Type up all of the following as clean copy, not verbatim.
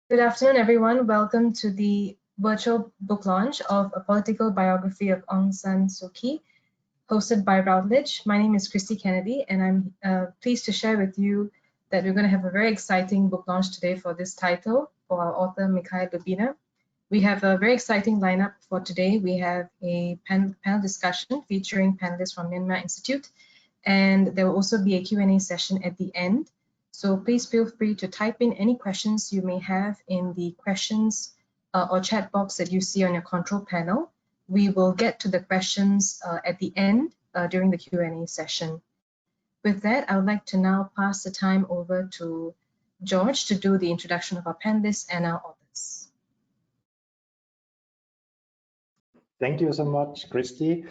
Good afternoon, everyone. Welcome to the virtual book launch of A Political Biography of Aung San Suu Kyi, hosted by Routledge. My name is Christy Kennedy, and I'm pleased to share with you that we're going to have a very exciting book launch today for this title for our author, Michal Lubina. We have a very exciting lineup for today. We have a panel discussion featuring panelists from Myanmar-Institute, and there will also be a Q&A session at the end. So please feel free to type in any questions you may have in the questions or chat box that you see on your control panel. We will get to the questions at the end during the Q&A session. With that, I would like to now pass the time over to George to do the introduction of our panelists and our authors. Thank you so much, Christy.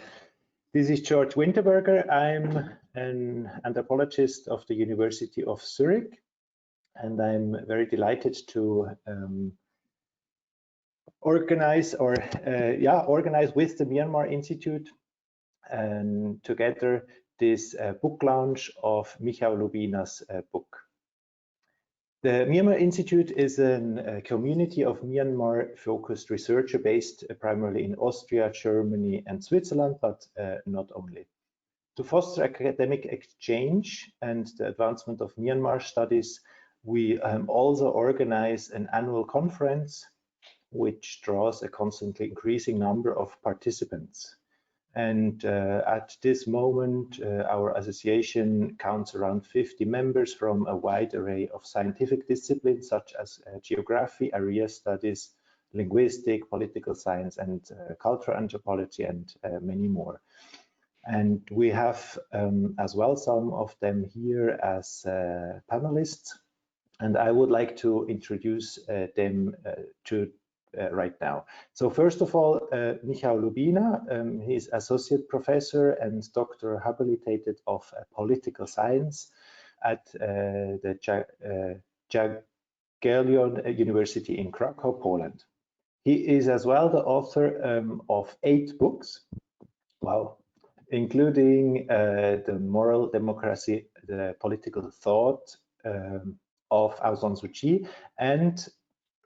This is Georg Winterberger. I'm an anthropologist of the University of Zurich, and I'm very delighted to organize with the Myanmar-Institute and together this book launch of Michał Lubina's book. The Myanmar-Institute is a community of Myanmar-focused researcher based primarily in Austria, Germany, and Switzerland, but not only. To foster academic exchange and the advancement of Myanmar studies, we also organize an annual conference which draws a constantly increasing number of participants. And at this moment, our association counts around 50 members from a wide array of scientific disciplines such as geography, area studies, linguistics, political science, and cultural anthropology, and many more. And we have as well some of them here as panelists, and I would like to introduce them right now. So first of all, Michał Lubina, he's associate professor and doctor habilitated of political science at the Jagiellonian University in Krakow, Poland. He is as well the author of 8 books, wow, including The Moral Democracy, the Political Thought of Aung San Suu Kyi, and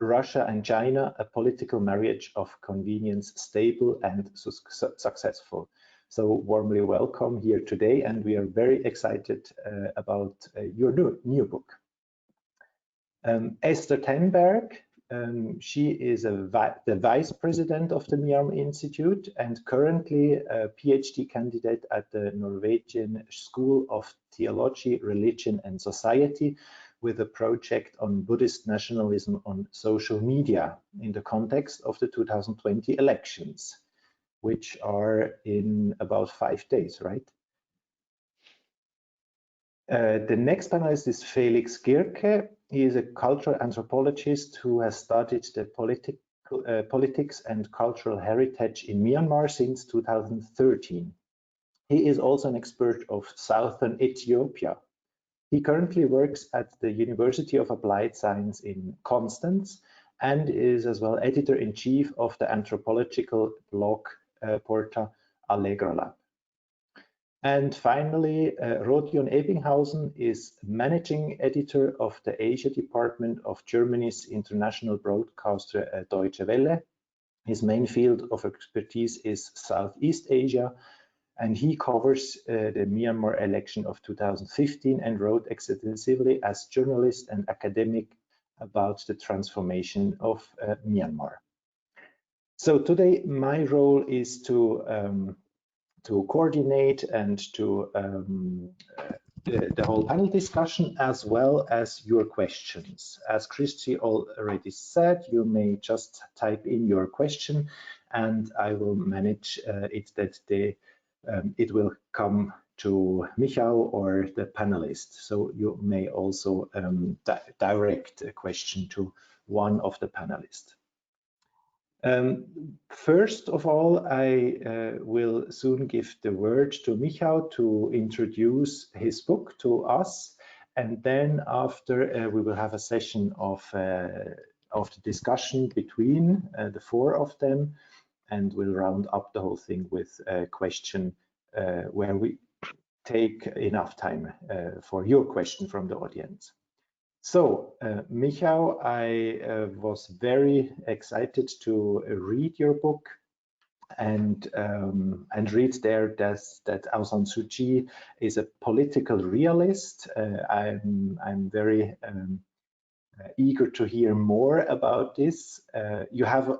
Russia and China, a political marriage of convenience, stable and successful. So warmly welcome here today, and we are very excited about your new book. Esther Tenberg, she is the vice president of the Myanmar-Institute and currently a PhD candidate at the Norwegian School of Theology, Religion and Society, with a project on Buddhist nationalism on social media in the context of the 2020 elections, which are in about 5 days, right? The next panelist is Felix Girke. He is a cultural anthropologist who has studied the politics and cultural heritage in Myanmar since 2013. He is also an expert of southern Ethiopia. He currently works at the University of Applied Science in Konstanz and is as well editor-in-chief of the anthropological blog portal Allegra Lab. And finally, Rodion Ebbighausen is managing editor of the Asia department of Germany's international broadcaster Deutsche Welle. His main field of expertise is Southeast Asia, and he covers the Myanmar election of 2015 and wrote extensively as journalist and academic about the transformation of Myanmar. So today my role is to coordinate and to the whole panel discussion as well as your questions. As Christy already said, you may just type in your question and I will manage it that it will come to Michał or the panelist. So you may also direct a question to one of the panelists. First of all, I will soon give the word to Michał to introduce his book to us, and then after we will have a session of the discussion between the 4 of them, and we'll round up the whole thing with a question where we take enough time for your question from the audience. So, Michał, I was very excited to read your book and read there that Aung San Suu Kyi is a political realist. I'm very eager to hear more about this. You have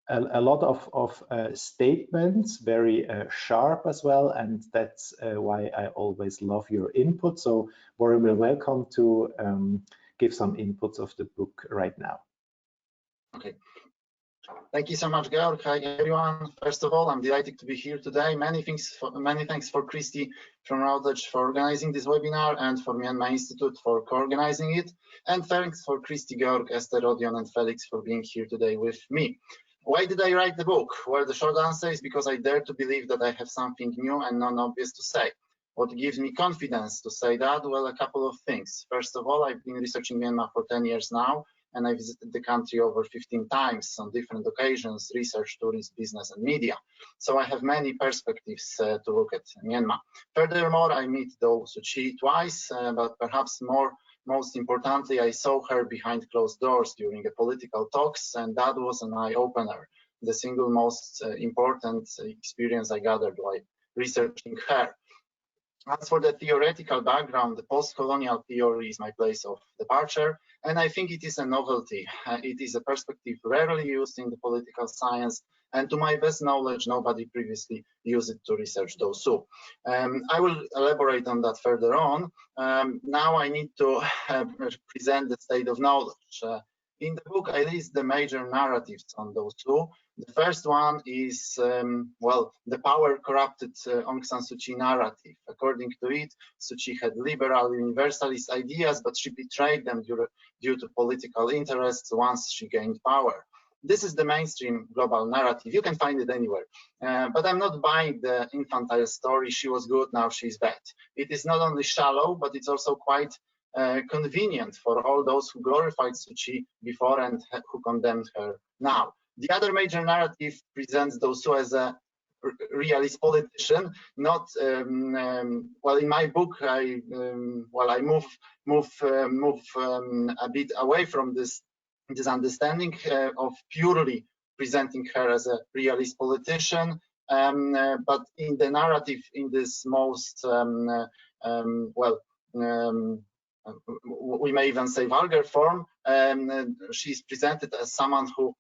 a lot of statements, very sharp as well, and that's why I always love your input. So warmly welcome to give some inputs of the book right now. Okay. Thank you so much, Georg. Hi, everyone. First of all, I'm delighted to be here today. Many thanks for Christy from Routledge for organizing this webinar and for Myanmar-Institut for co-organizing it. And thanks for Christy, Georg, Esther, Rodion, and Felix for being here today with me. Why did I write the book? Well, the short answer is because I dare to believe that I have something new and non-obvious to say. What gives me confidence to say that? Well, a couple of things. First of all, I've been researching Myanmar for 10 years now, and I visited the country over 15 times on different occasions, research, tourism, business, and media. So I have many perspectives to look at Myanmar. Furthermore, I met Aung San Suu Kyi twice, but perhaps most importantly, I saw her behind closed doors during the political talks, and that was an eye-opener, the single most important experience I gathered while researching her. As for the theoretical background, the post-colonial theory is my place of departure, and I think it is a novelty. It is a perspective rarely used in the political science, and to my best knowledge, nobody previously used it to research Aung San Suu Kyi. I will elaborate on that further on. Now I need to present the state of knowledge. In the book, I list the major narratives on Aung San Suu Kyi. The first one is, well, the power-corrupted Aung San Suu Kyi narrative. According to it, Suu Kyi had liberal universalist ideas, but she betrayed them due to political interests once she gained power. This is the mainstream global narrative. You can find it anywhere. But I'm not buying the infantile story, she was good, now she's bad. It is not only shallow, but it's also quite convenient for all those who glorified Suu Kyi before and who condemned her now. The other major narrative presents Aung San Suu Kyi as a realist politician. Not well. In my book, I move a bit away from this understanding of purely presenting her as a realist politician. But in the narrative, in this most we may even say vulgar form, she's presented as someone who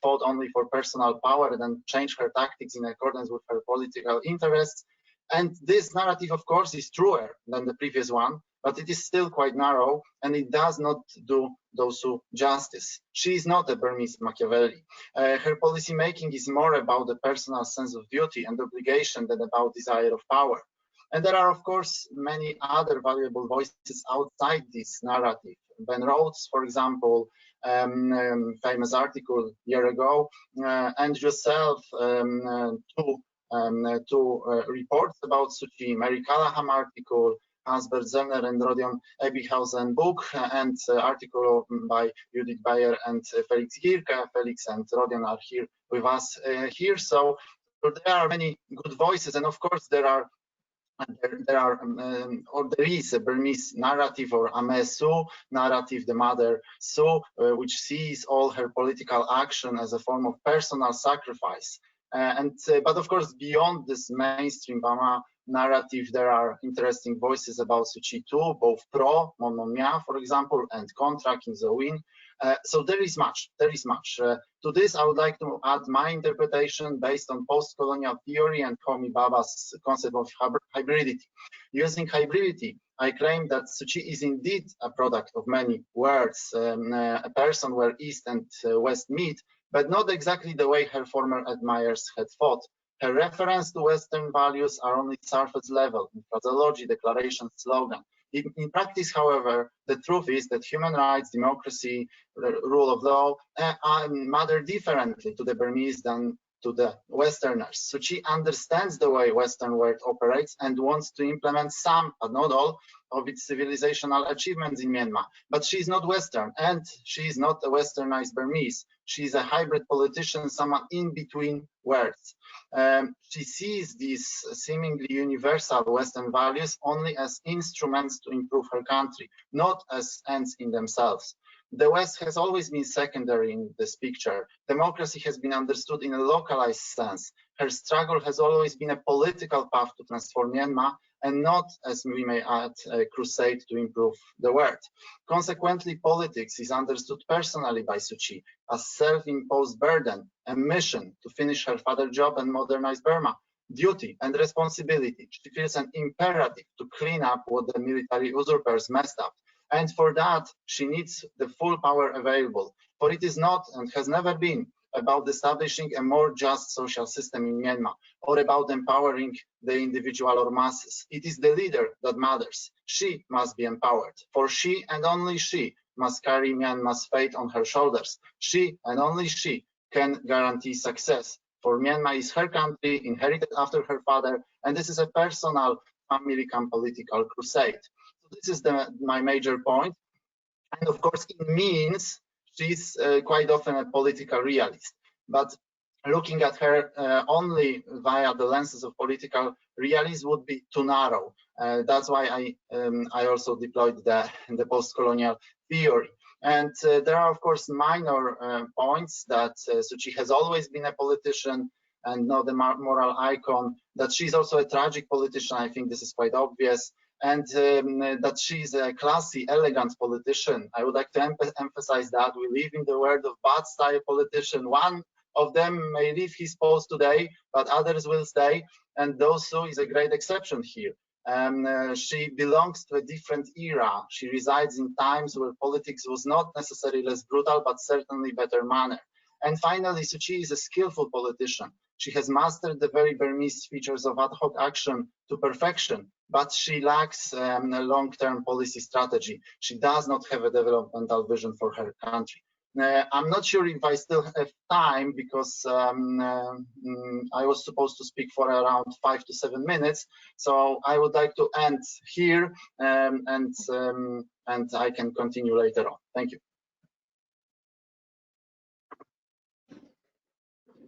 fought only for personal power and then changed her tactics in accordance with her political interests. And this narrative, of course, is truer than the previous one, but it is still quite narrow, and it does not do Aung San Suu Kyi justice. She is not a Burmese Machiavelli. Her policy making is more about the personal sense of duty and obligation than about desire of power. And there are, of course, many other valuable voices outside this narrative. Ben Rhodes, for example, famous article a year ago, and yourself, two reports about Suu Kyi, Mary Callahan article, Hans-Bert Zellner and Rodion Ebbighausen book, and article by Judith Bayer and Felix Girke. Felix and Rodion are here with us here. So there are many good voices, and of course there is a Burmese narrative, or Ame Suu narrative, the mother Suu, which sees all her political action as a form of personal sacrifice. But of course, beyond this mainstream Burma narrative, there are interesting voices about Suu Kyi too, both pro, Mon Mon Mya, for example, and contra, Kim So-in. So there is much. To this, I would like to add my interpretation based on post-colonial theory and Homi Bhabha's concept of hybridity. Using hybridity, I claim that Suu Kyi is indeed a product of many worlds, a person where East and West meet, but not exactly the way her former admirers had thought. Her reference to Western values are only surface level, in phraseology, declaration, slogan. In practice, however, the truth is that human rights, democracy, rule of law matter differently to the Burmese than to the Westerners. Suu Kyi understands the way Western world operates and wants to implement some, but not all, of its civilizational achievements in Myanmar. But she is not Western, and she is not a Westernized Burmese. She's a hybrid politician, someone in between worlds. She sees these seemingly universal Western values only as instruments to improve her country, not as ends in themselves. The West has always been secondary in this picture. Democracy has been understood in a localized sense. Her struggle has always been a political path to transform Myanmar, and not, as we may add, a crusade to improve the world. Consequently, politics is understood personally by Suu Kyi as self-imposed burden, a mission to finish her father's job and modernize Burma, duty and responsibility. She feels an imperative to clean up what the military usurpers messed up. And for that, she needs the full power available. For it is not and has never been about establishing a more just social system in Myanmar or about empowering the individual or masses. It is the leader that matters. She must be empowered, for she and only she must carry Myanmar's fate on her shoulders. She and only she can guarantee success, for Myanmar is her country, inherited after her father, and this is a personal, family and political crusade. This is my major point. And of course, it means she's quite often a political realist. But looking at her only via the lenses of political realism would be too narrow. That's why I also deployed the post-colonial theory. And there are, of course, minor points that Suu Kyi has always been a politician and not a moral icon, that she's also a tragic politician. I think this is quite obvious. And that she's a classy, elegant politician. I would like to emphasize that we live in the world of bad style politician. One of them may leave his post today, but others will stay. And Suu is a great exception here. She belongs to a different era. She resides in times where politics was not necessarily less brutal, but certainly better manner. And finally, Suu Kyi is a skillful politician. She has mastered the very Burmese features of ad hoc action to perfection, but she lacks a long-term policy strategy. She does not have a developmental vision for her country. I'm not sure if I still have time because I was supposed to speak for around 5 to 7 minutes. So I would like to end here and I can continue later on. Thank you.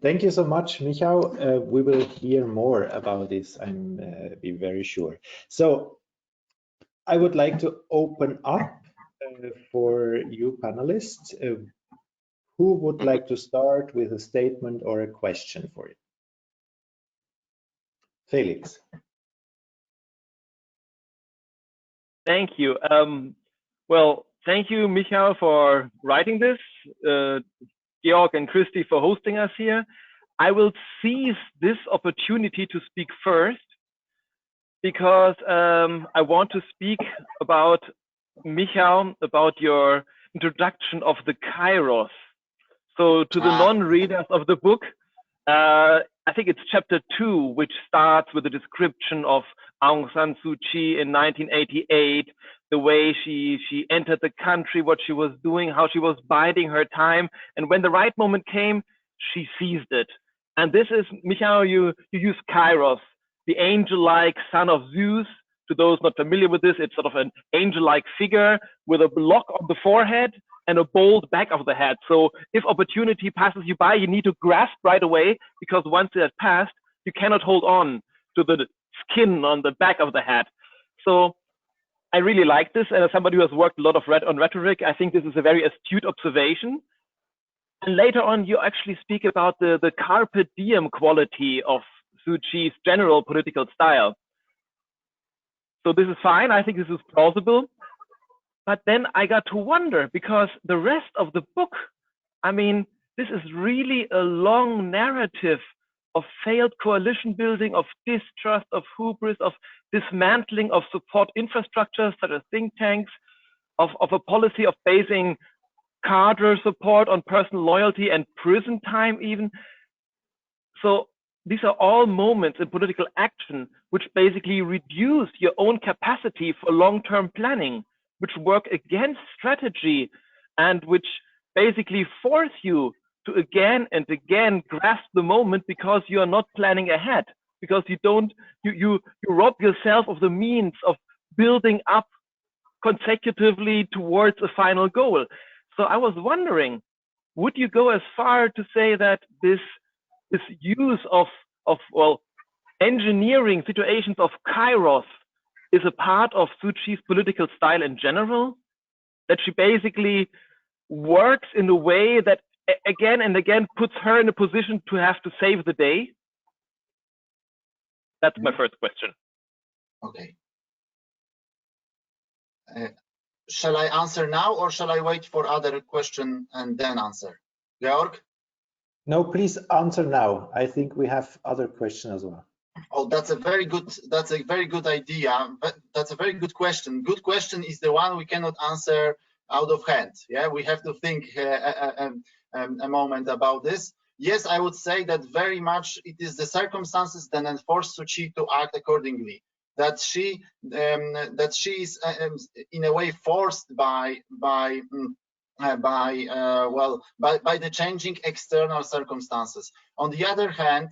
Thank you so much, Michał. We will hear more about this, I'm be very sure. So I would like to open up for you panelists. Who would like to start with a statement or a question for you? Felix. Thank you. Well, thank you, Michał, for writing this. Georg and Christy for hosting us here. I will seize this opportunity to speak first because I want to speak about, Michał, about your introduction of the Kairos. So to the non-readers of the book, I think it's chapter 2, which starts with a description of Aung San Suu Kyi in 1988, the way she entered the country, what she was doing, how she was biding her time. And when the right moment came, she seized it. And this is, Michał, you use Kairos, the angel-like son of Zeus. To those not familiar with this, it's sort of an angel-like figure with a block on the forehead and a bold back of the head. So if opportunity passes you by, you need to grasp right away, because once it has passed, you cannot hold on to the skin on the back of the head. So I really like this. And as somebody who has worked a lot on rhetoric, I think this is a very astute observation. And later on, you actually speak about the carpe diem quality of Suu Kyi's general political style. So this is fine. I think this is plausible. But then I got to wonder, because the rest of the book, I mean, this is really a long narrative of failed coalition building, of distrust, of hubris, of dismantling of support infrastructures such as think tanks, of a policy of basing cadre support on personal loyalty and prison time even. So these are all moments in political action which basically reduce your own capacity for long-term planning, which work against strategy, and which basically force you to again and again grasp the moment, because you are not planning ahead, because you rob yourself of the means of building up consecutively towards a final goal. So I was wondering, would you go as far to say that this use of well, engineering situations of Kairos is a part of Suu Kyi's political style in general? That she basically works in a way that again and again puts her in a position to have to save the day? That's my first question. Okay. Shall I answer now, or shall I wait for other question and then answer? Georg? No, please answer now. I think we have other questions as well. Oh, that's a very good idea. But that's a very good question. Good question is the one we cannot answer out of hand. Yeah, we have to think a moment about this. Yes, I would say that very much it is the circumstances that enforce Suu Kyi to act accordingly. That she is in a way forced by the changing external circumstances. On the other hand,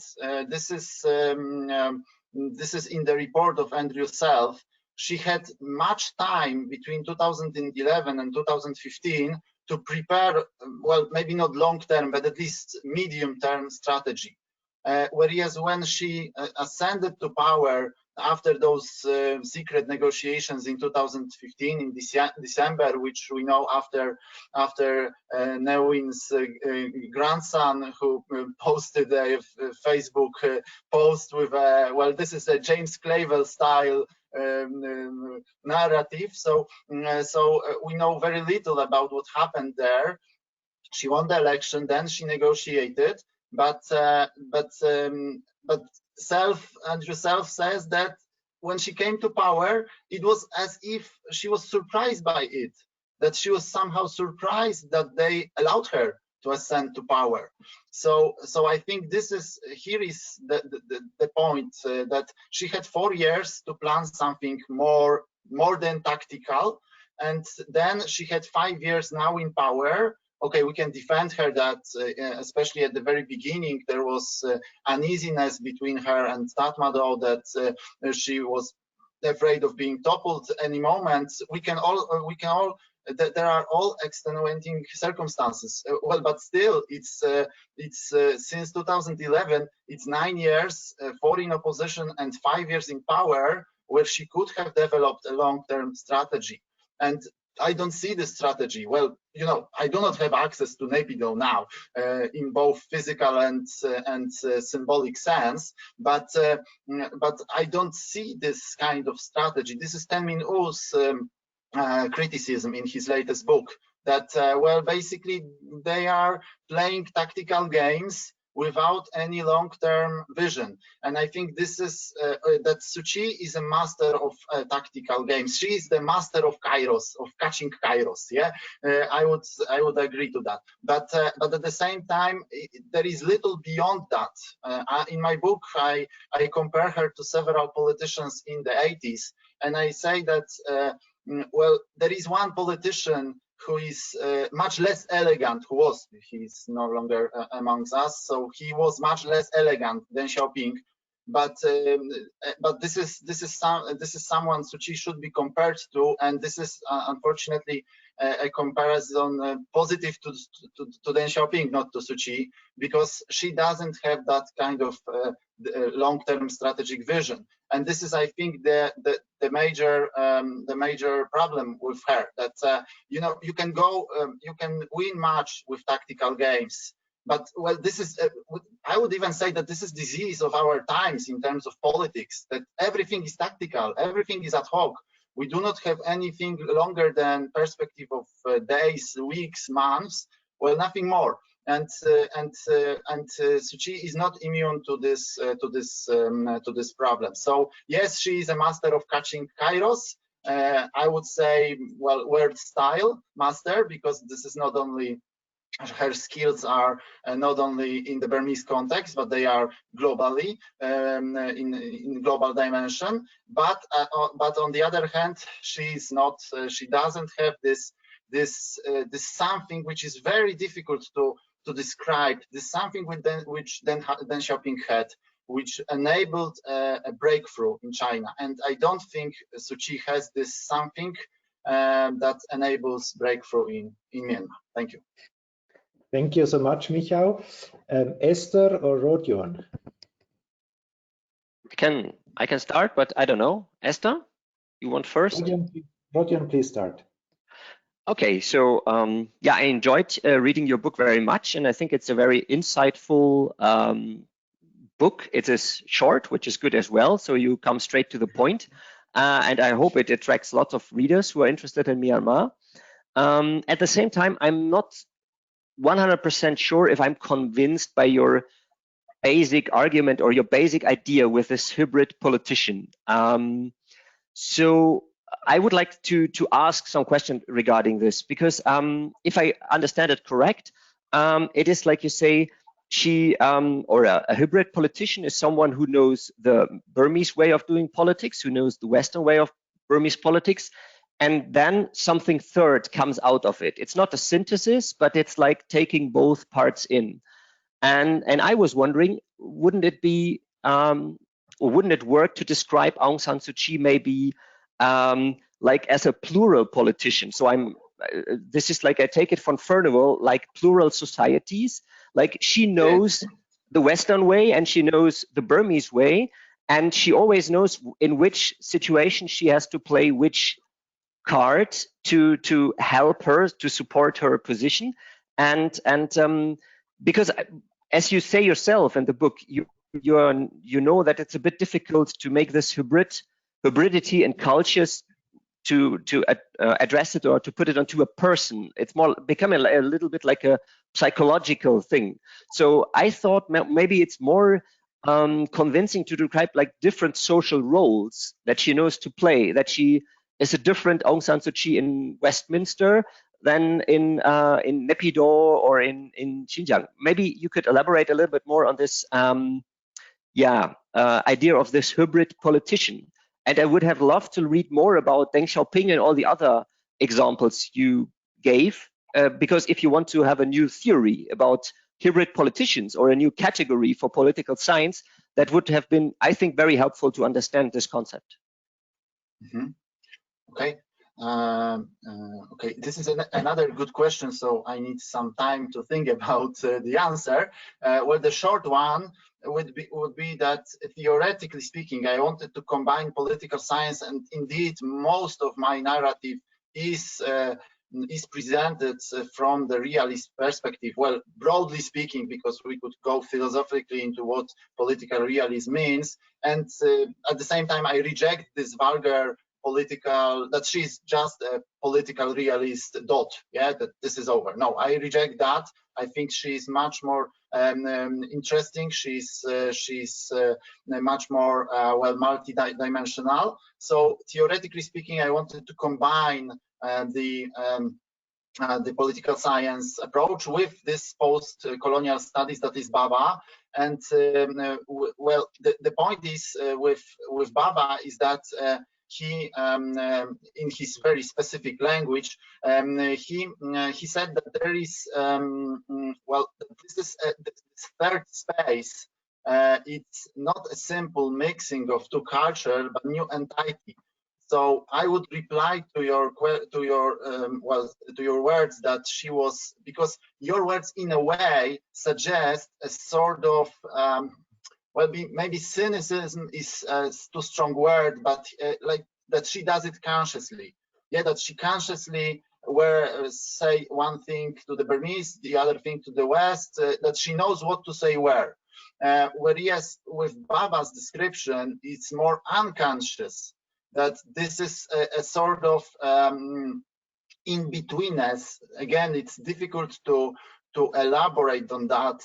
this is in the report of Andrew Self. She had much time between 2011 and 2015 to prepare, well, maybe not long-term, but at least medium-term strategy. Whereas when she ascended to power after those secret negotiations in 2015 in December, which we know after Ne Win's grandson, who posted a Facebook post with well, this is a James Clavell style narrative. So we know very little about what happened there. She won the election, then she negotiated, but Andrew Self says that when she came to power, it was as if she was surprised by it, that she was somehow surprised that they allowed her to ascend to power. So I think here is the point, that she had 4 years to plan something more than tactical, and then she had 5 years now in power. Okay, we can defend her that, especially at the very beginning, there was uneasiness between her and Tatmadaw, that she was afraid of being toppled any moment. There are all extenuating circumstances. Well, but still, it's since 2011, it's 9 years, 4 in opposition and 5 years in power, where she could have developed a long-term strategy. And I don't see this strategy. Well, you know, I do not have access to Naypyidaw now in both physical and symbolic sense, but I don't see this kind of strategy. This is Tenmin U's criticism in his latest book, that well, basically they are playing tactical games without any long-term vision. And I think this is that Suu Kyi is a master of tactical games. She is the master of Kairos, of catching Kairos. Yeah, I would agree to that. But at the same time, there is little beyond that. In my book, I compare her to several politicians in the 80s, and I say that well, there is one politician who is much less elegant, he's no longer amongst us, so he was much less elegant than Xiaoping, but this is someone Suu Kyi should be compared to, and this is unfortunately a comparison positive to Deng Xiaoping, not to Suu Kyi, because she doesn't have that kind of long-term strategic vision. And this is, I think, the major problem with her. That you know, you can win match with tactical games, but well, this is I would even say that this is disease of our times in terms of politics. That everything is tactical, everything is ad hoc. We do not have anything longer than perspective of days, weeks, months. Well, nothing more. And Suu Kyi is not immune to this problem. So yes, she is a master of catching Kairos. I would say, well, word style master, because this is not only her skills are not only in the Burmese context, but they are globally in global dimension. But on the other hand, she's not. She doesn't have this something which is very difficult to describe. This something which Deng Xiaoping had, which enabled a breakthrough in China. And I don't think Suu Kyi has this something that enables breakthrough in Myanmar. Thank you. Thank you so much, Michał. Esther or Rodion? I can start, but I don't know. Esther, you want first? Rodion, please start. Okay, so yeah, I enjoyed reading your book very much, and I think it's a very insightful book. It is short, which is good as well, so you come straight to the point, and I hope it attracts lots of readers who are interested in Myanmar. At the same time, I'm not 100% sure if I'm convinced by your basic argument or your basic idea with this hybrid politician. So I would like to ask some question regarding this, because if I understand it correct, it is like you say, she or a hybrid politician is someone who knows the Burmese way of doing politics, who knows the Western way of Burmese politics, and then something third comes out of it. It's not a synthesis, but it's like taking both parts in. And I was wondering, wouldn't it be or wouldn't it work to describe Aung San Suu Kyi maybe like as a plural politician? So this is like, I take it from Furnival, like plural societies. Like she knows the Western way and she knows the Burmese way, and she always knows in which situation she has to play which card to help her, to support her position. And because as you say yourself in the book, you know that it's a bit difficult to make this hybridity in cultures to address it or to put it onto a person. It's more becoming a little bit like a psychological thing. So I thought maybe it's more convincing to describe like different social roles that she knows to play, that she is a different Aung San Suu Kyi in Westminster than in Naypyidaw or in Xinjiang. Maybe you could elaborate a little bit more on this idea of this hybrid politician. And I would have loved to read more about Deng Xiaoping and all the other examples you gave, because if you want to have a new theory about hybrid politicians or a new category for political science, that would have been, I think, very helpful to understand this concept. Mm-hmm. Okay. Okay, this is another good question, so I need some time to think about the answer. Well, the short one would be that, theoretically speaking, I wanted to combine political science, and indeed most of my narrative is presented from the realist perspective. Well, broadly speaking, because we could go philosophically into what political realism means, and at the same time I reject this vulgar political, that she's just a political realist that this is over. No, I reject that. I think she's much more interesting. She's much more well, multi-dimensional. So theoretically speaking, I wanted to combine the political science approach with this post-colonial studies, that is Baba. And well, the point is with Baba is that he, in his very specific language, he said that there is, well, this is this third space. It's not a simple mixing of two cultures, but new entity. So I would reply to your words that she was, because your words in a way suggest a sort of well, maybe cynicism is too strong word, but like that she does it consciously. Yeah, that she consciously say one thing to the Burmese, the other thing to the West, that she knows what to say where. Whereas with Baba's description, it's more unconscious, that this is a sort of in-betweenness. Again, it's difficult to elaborate on that,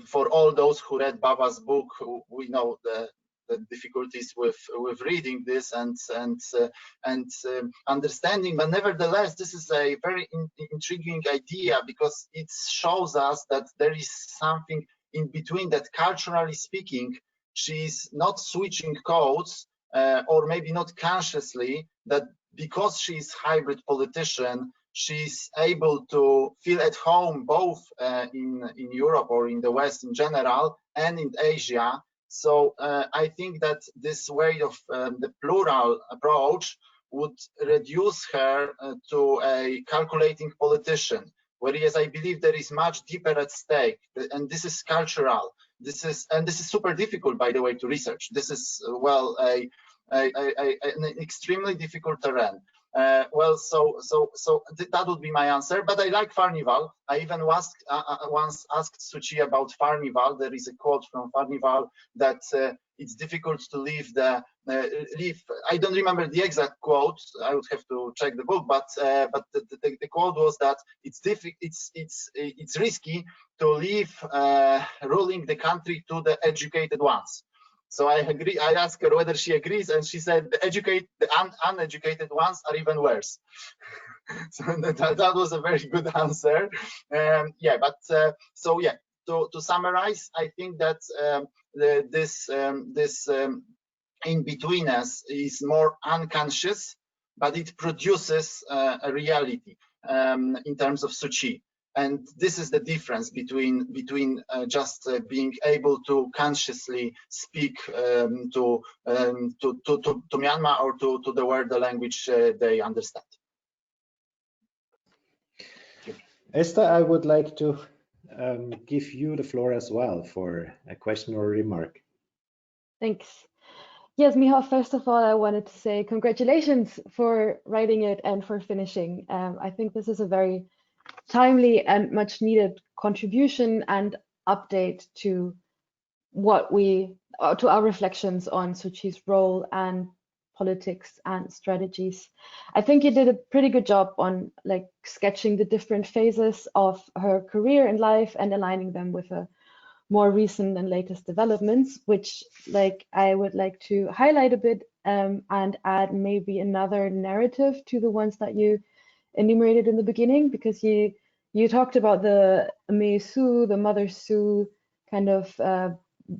for all those who read Baba's book, we know the difficulties with reading this and understanding, but nevertheless this is a very intriguing idea, because it shows us that there is something in between, that culturally speaking she's not switching codes, or maybe not consciously, that because she's hybrid politician, she's able to feel at home both in Europe or in the West in general and in Asia. So I think that this way of the plural approach would reduce her to a calculating politician. Whereas I believe there is much deeper at stake, and this is cultural. This is super difficult, by the way, to research. This is well an extremely difficult terrain. Well, so that would be my answer. But I like Farnival. I even once asked Suu Kyi about Farnival. There is a quote from Farnival that it's difficult to leave the I don't remember the exact quote. I would have to check the book, but the quote was that it's risky to leave ruling the country to the educated ones. So I agree. I asked her whether she agrees, and she said the uneducated ones are even worse. So that was a very good answer. Yeah, but so yeah. To summarize, I think that this in betweenness is more unconscious, but it produces a reality in terms of Suu Kyi. And this is the difference between just being able to consciously speak to Myanmar or to the world, the language they understand. Esther, I would like to give you the floor as well for a question or remark. Thanks. Yes, Michał, first of all, I wanted to say congratulations for writing it and for finishing. I think this is a very timely and much needed contribution and update to to our reflections on Suu Kyi's role and politics and strategies. I think you did a pretty good job on like sketching the different phases of her career and life and aligning them with a more recent and latest developments, which like I would like to highlight a bit and add maybe another narrative to the ones that you enumerated in the beginning, because you talked about the Aung San Suu, the Mother Suu kind of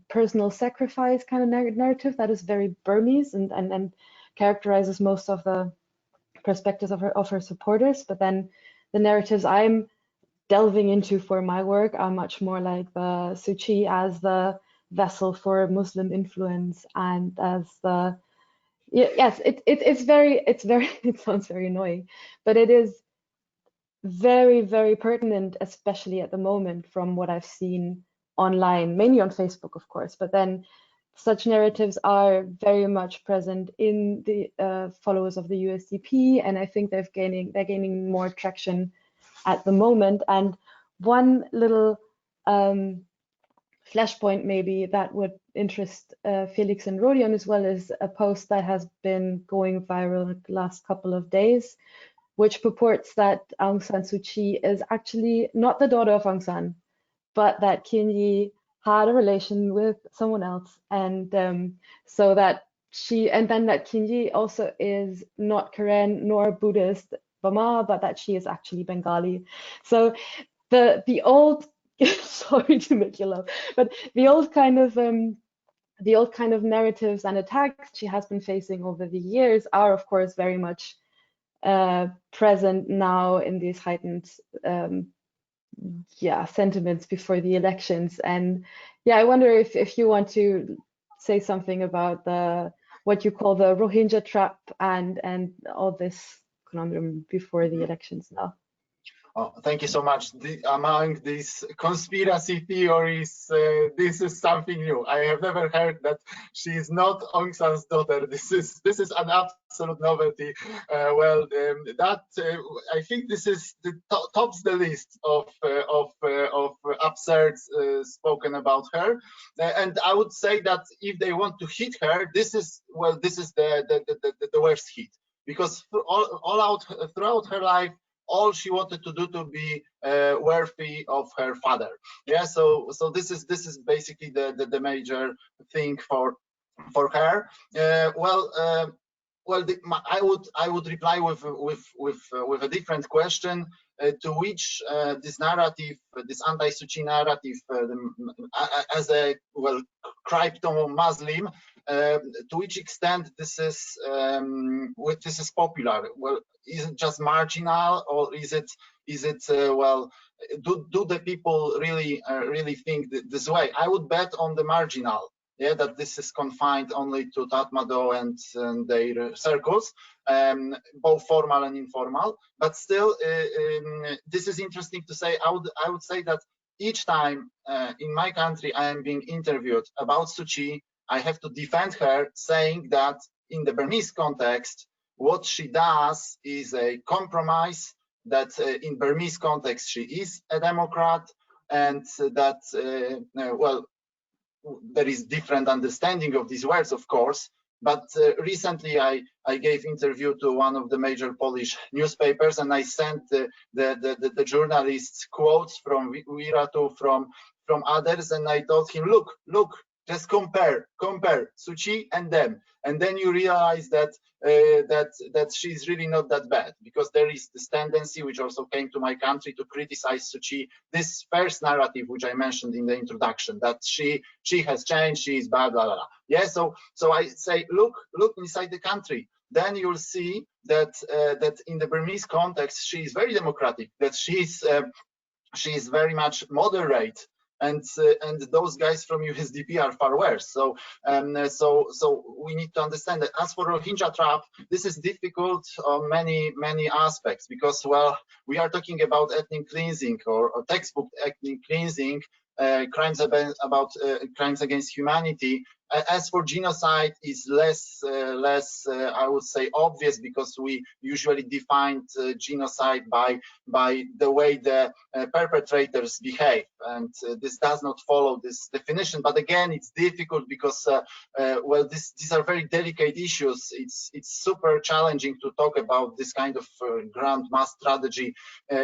personal sacrifice kind of narrative that is very Burmese and characterizes most of the perspectives of her supporters. But then the narratives I'm delving into for my work are much more like the Suu Kyi as the vessel for Muslim influence and as the yes, it's very it sounds very annoying, but it is very, very pertinent, especially at the moment from what I've seen online, mainly on Facebook, of course, but then such narratives are very much present in the followers of the USDP, and I think they're gaining more traction at the moment. And one little flashpoint maybe that would interest Felix and Rodion as well is a post that has been going viral the last couple of days, which purports that Aung San Suu Kyi is actually not the daughter of Aung San, but that Kyi had a relation with someone else, and so that that Kyi also is not Karen nor Buddhist Burma, but that she is actually Bengali. So the old sorry to make you laugh, but the old kind of narratives and attacks she has been facing over the years are of course very much present now in these heightened sentiments before the elections. And I wonder if you want to say something about what you call the Rohingya trap and all this conundrum before the elections now. Oh, thank you so much. Among these conspiracy theories, this is something new. I have never heard that she is not Aung San's daughter. This is an absolute novelty. I think this is tops the list of absurds spoken about her. And I would say that if they want to hit her, this is the worst hit, because throughout her life, all she wanted to do to be worthy of her father. Yeah, so this is basically the major thing for her. I would reply with a different question, to which this narrative, this anti-Suu Kyi narrative, as a crypto-Muslim, to which extent this is popular? Well, is it just marginal, or is it do the people really think this way? I would bet on the marginal. yeah, that this is confined only to Tatmadaw and their circles, both formal and informal. But still, this is interesting to say. I would say that each time in my country I am being interviewed about Suu Kyi, I have to defend her, saying that in the Burmese context, what she does is a compromise, that in Burmese context she is a democrat, and that, well, there is different understanding of these words, of course, but recently I gave interview to one of the major Polish newspapers, and I sent the journalists quotes from Wiratu, from others, and I told him, look, just compare Suu Kyi and them, and then you realize that that she's really not that bad, because there is this tendency, which also came to my country, to criticize Suu Kyi, this first narrative which I mentioned in the introduction, that she has changed, she is bad, blah, blah, blah. Yeah, so I say, look inside the country, then you'll see that that in the Burmese context she is very democratic, that she is very much moderate, and those guys from USDP are far worse. So so we need to understand that. As for Rohingya trap, this is difficult on many aspects, because, well, we are talking about ethnic cleansing or textbook ethnic cleansing, crimes crimes against humanity. As for genocide, is less I would say obvious, because we usually define genocide by the way the perpetrators behave, and this does not follow this definition. But again, it's difficult because well, these are very delicate issues. It's super challenging to talk about this kind of grand mass strategy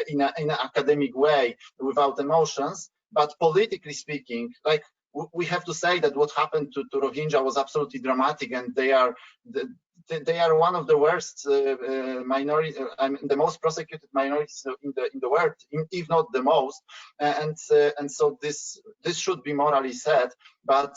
in an academic way without emotions. But politically speaking, like, we have to say that what happened to Rohingya was absolutely dramatic, and they are one of the worst minority, the most prosecuted minorities in the world, if not the most. And so this should be morally said, but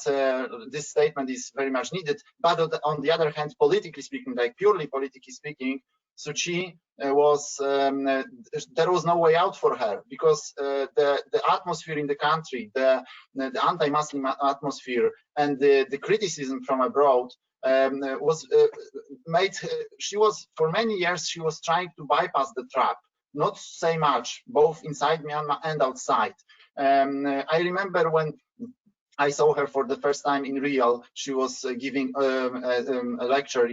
this statement is very much needed. But on the other hand, politically speaking, like purely politically speaking, Suu Kyi was there was no way out for her, because the atmosphere in the country, the anti-Muslim atmosphere, and the criticism from abroad was made. She was, for many years, she was trying to bypass the trap, not say much, both inside Myanmar and outside. I remember when I saw her for the first time in real. She was giving a lecture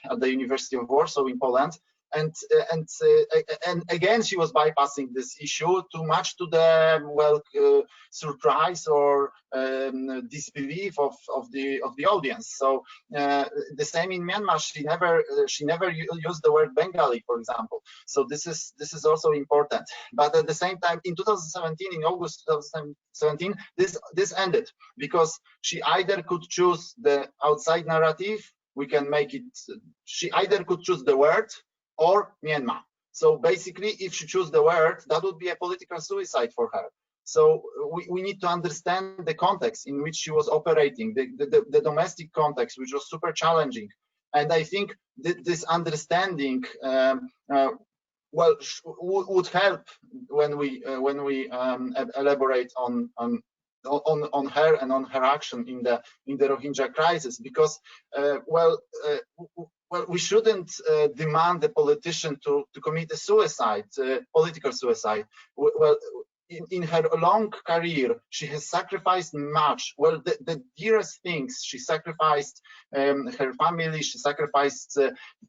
at the University of Warsaw in Poland, and again she was bypassing this issue, too much to the, well, surprise or disbelief of the audience. So the same in Myanmar. She never used the word Bengali, for example. So this is also important. But at the same time, in 2017, in August 2017, this ended, because she either could choose the outside narrative. We can make it. She either could choose the word or Myanmar. So basically, if she chose the word, that would be a political suicide for her. So we need to understand the context in which she was operating, the domestic context, which was super challenging. And I think this understanding, well, would help when we elaborate on her and on her action in the Rohingya crisis, because well, we shouldn't demand the politician to commit a suicide, political suicide. Well, in her long career, she has sacrificed much. Well, the dearest things, she sacrificed her family, she sacrificed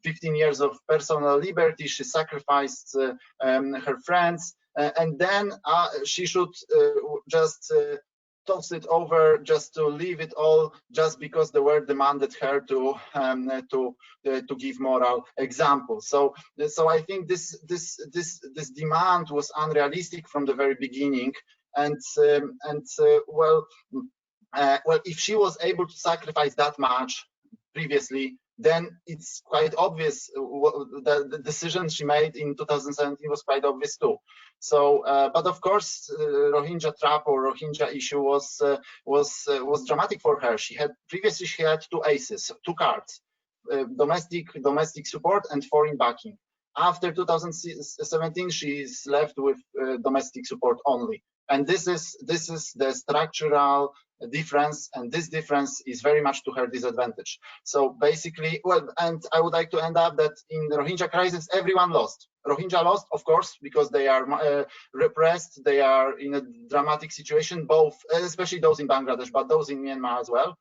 15 years of personal liberty, she sacrificed her friends, and then she should just toss it over, just to leave it all, just because the word demanded her to give moral example. So I think this demand was unrealistic from the very beginning, and well, if she was able to sacrifice that much previously, then it's quite obvious the decision she made in 2017 was quite obvious too. So, but of course, Rohingya trap or Rohingya issue was dramatic for her. Previously she had two aces, two cards: domestic support and foreign backing. After 2017, she is left with domestic support only. And this is the structural difference, and this difference is very much to her disadvantage. So basically, well, and I would like to end up that in the Rohingya crisis, everyone lost. Rohingya lost, of course, because they are repressed, they are in a dramatic situation, both, especially those in Bangladesh, but those in Myanmar as well.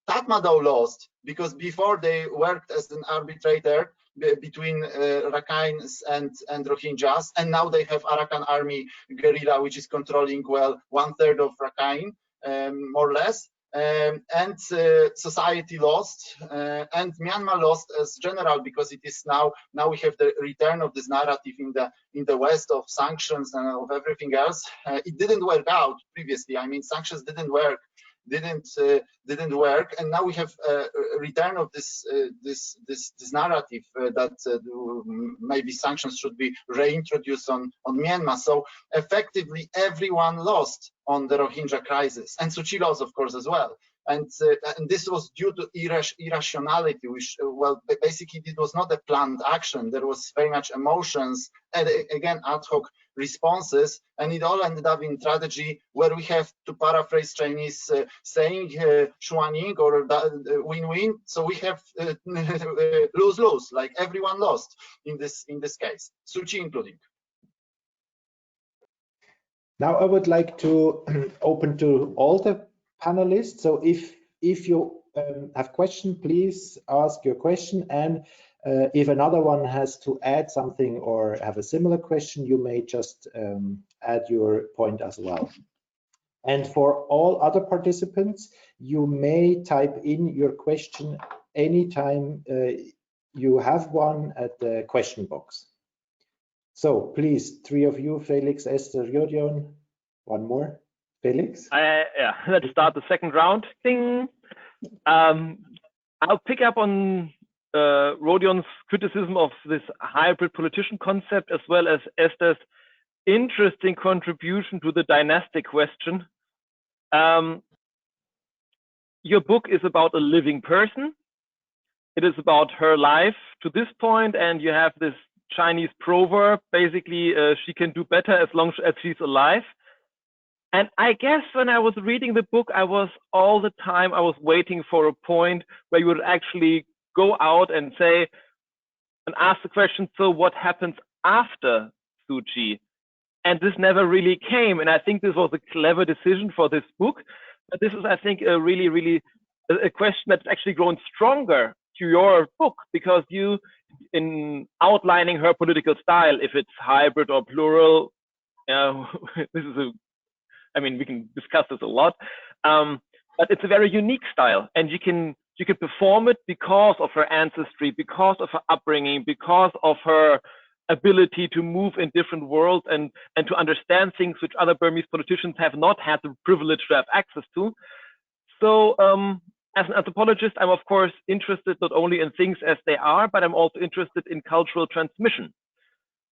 Tatmadaw lost because before they worked as an arbitrator between Rakhine's and Rohingyas, and now they have Arakan army guerrilla, which is controlling, well, 1/3 of Rakhine, more or less. And society lost, and Myanmar lost as general, because it is now we have the return of this narrative in the West of sanctions and of everything else. It didn't work out previously. I mean, sanctions didn't work, and now we have a return of this narrative that maybe sanctions should be reintroduced on Myanmar. So effectively, everyone lost on the Rohingya crisis, and Suu Kyi lost, of course, as well. And this was due to irrationality, which, well, basically it was not a planned action. There was very much emotions and, again, ad hoc responses, and it all ended up in tragedy, where we have, to paraphrase Chinese saying, "Shuaning," or win-win. So we have lose-lose, like everyone lost in this case, Suu Kyi including. Now I would like to open to all the panelists. So if you have question, please ask your question, and if another one has to add something or have a similar question, you may just add your point as well. And for all other participants, you may type in your question anytime you have one at the question box. So please, three of you, Felix, Esther, Rodion, one more. Felix? Yeah, let's start the second round. Ding. I'll pick up on Rodion's criticism of this hybrid politician concept, as well as Esther's interesting contribution to the dynastic question. Your book is about a living person. It is about her life to this point, and you have this Chinese proverb, basically, she can do better as long as she's alive. And I guess when I was reading the book, I was waiting for a point where you would actually go out and say, and ask the question, so what happens after Suu Kyi? And this never really came. And I think this was a clever decision for this book. But this is, I think, a really a question that's actually grown stronger to your book, because you, in outlining her political style, if it's hybrid or plural, this is I mean, we can discuss this a lot, but it's a very unique style, and you can perform it because of her ancestry, because of her upbringing, because of her ability to move in different worlds and to understand things which other Burmese politicians have not had the privilege to have access to. So as an anthropologist, I'm of course interested not only in things as they are, but I'm also interested in cultural transmission.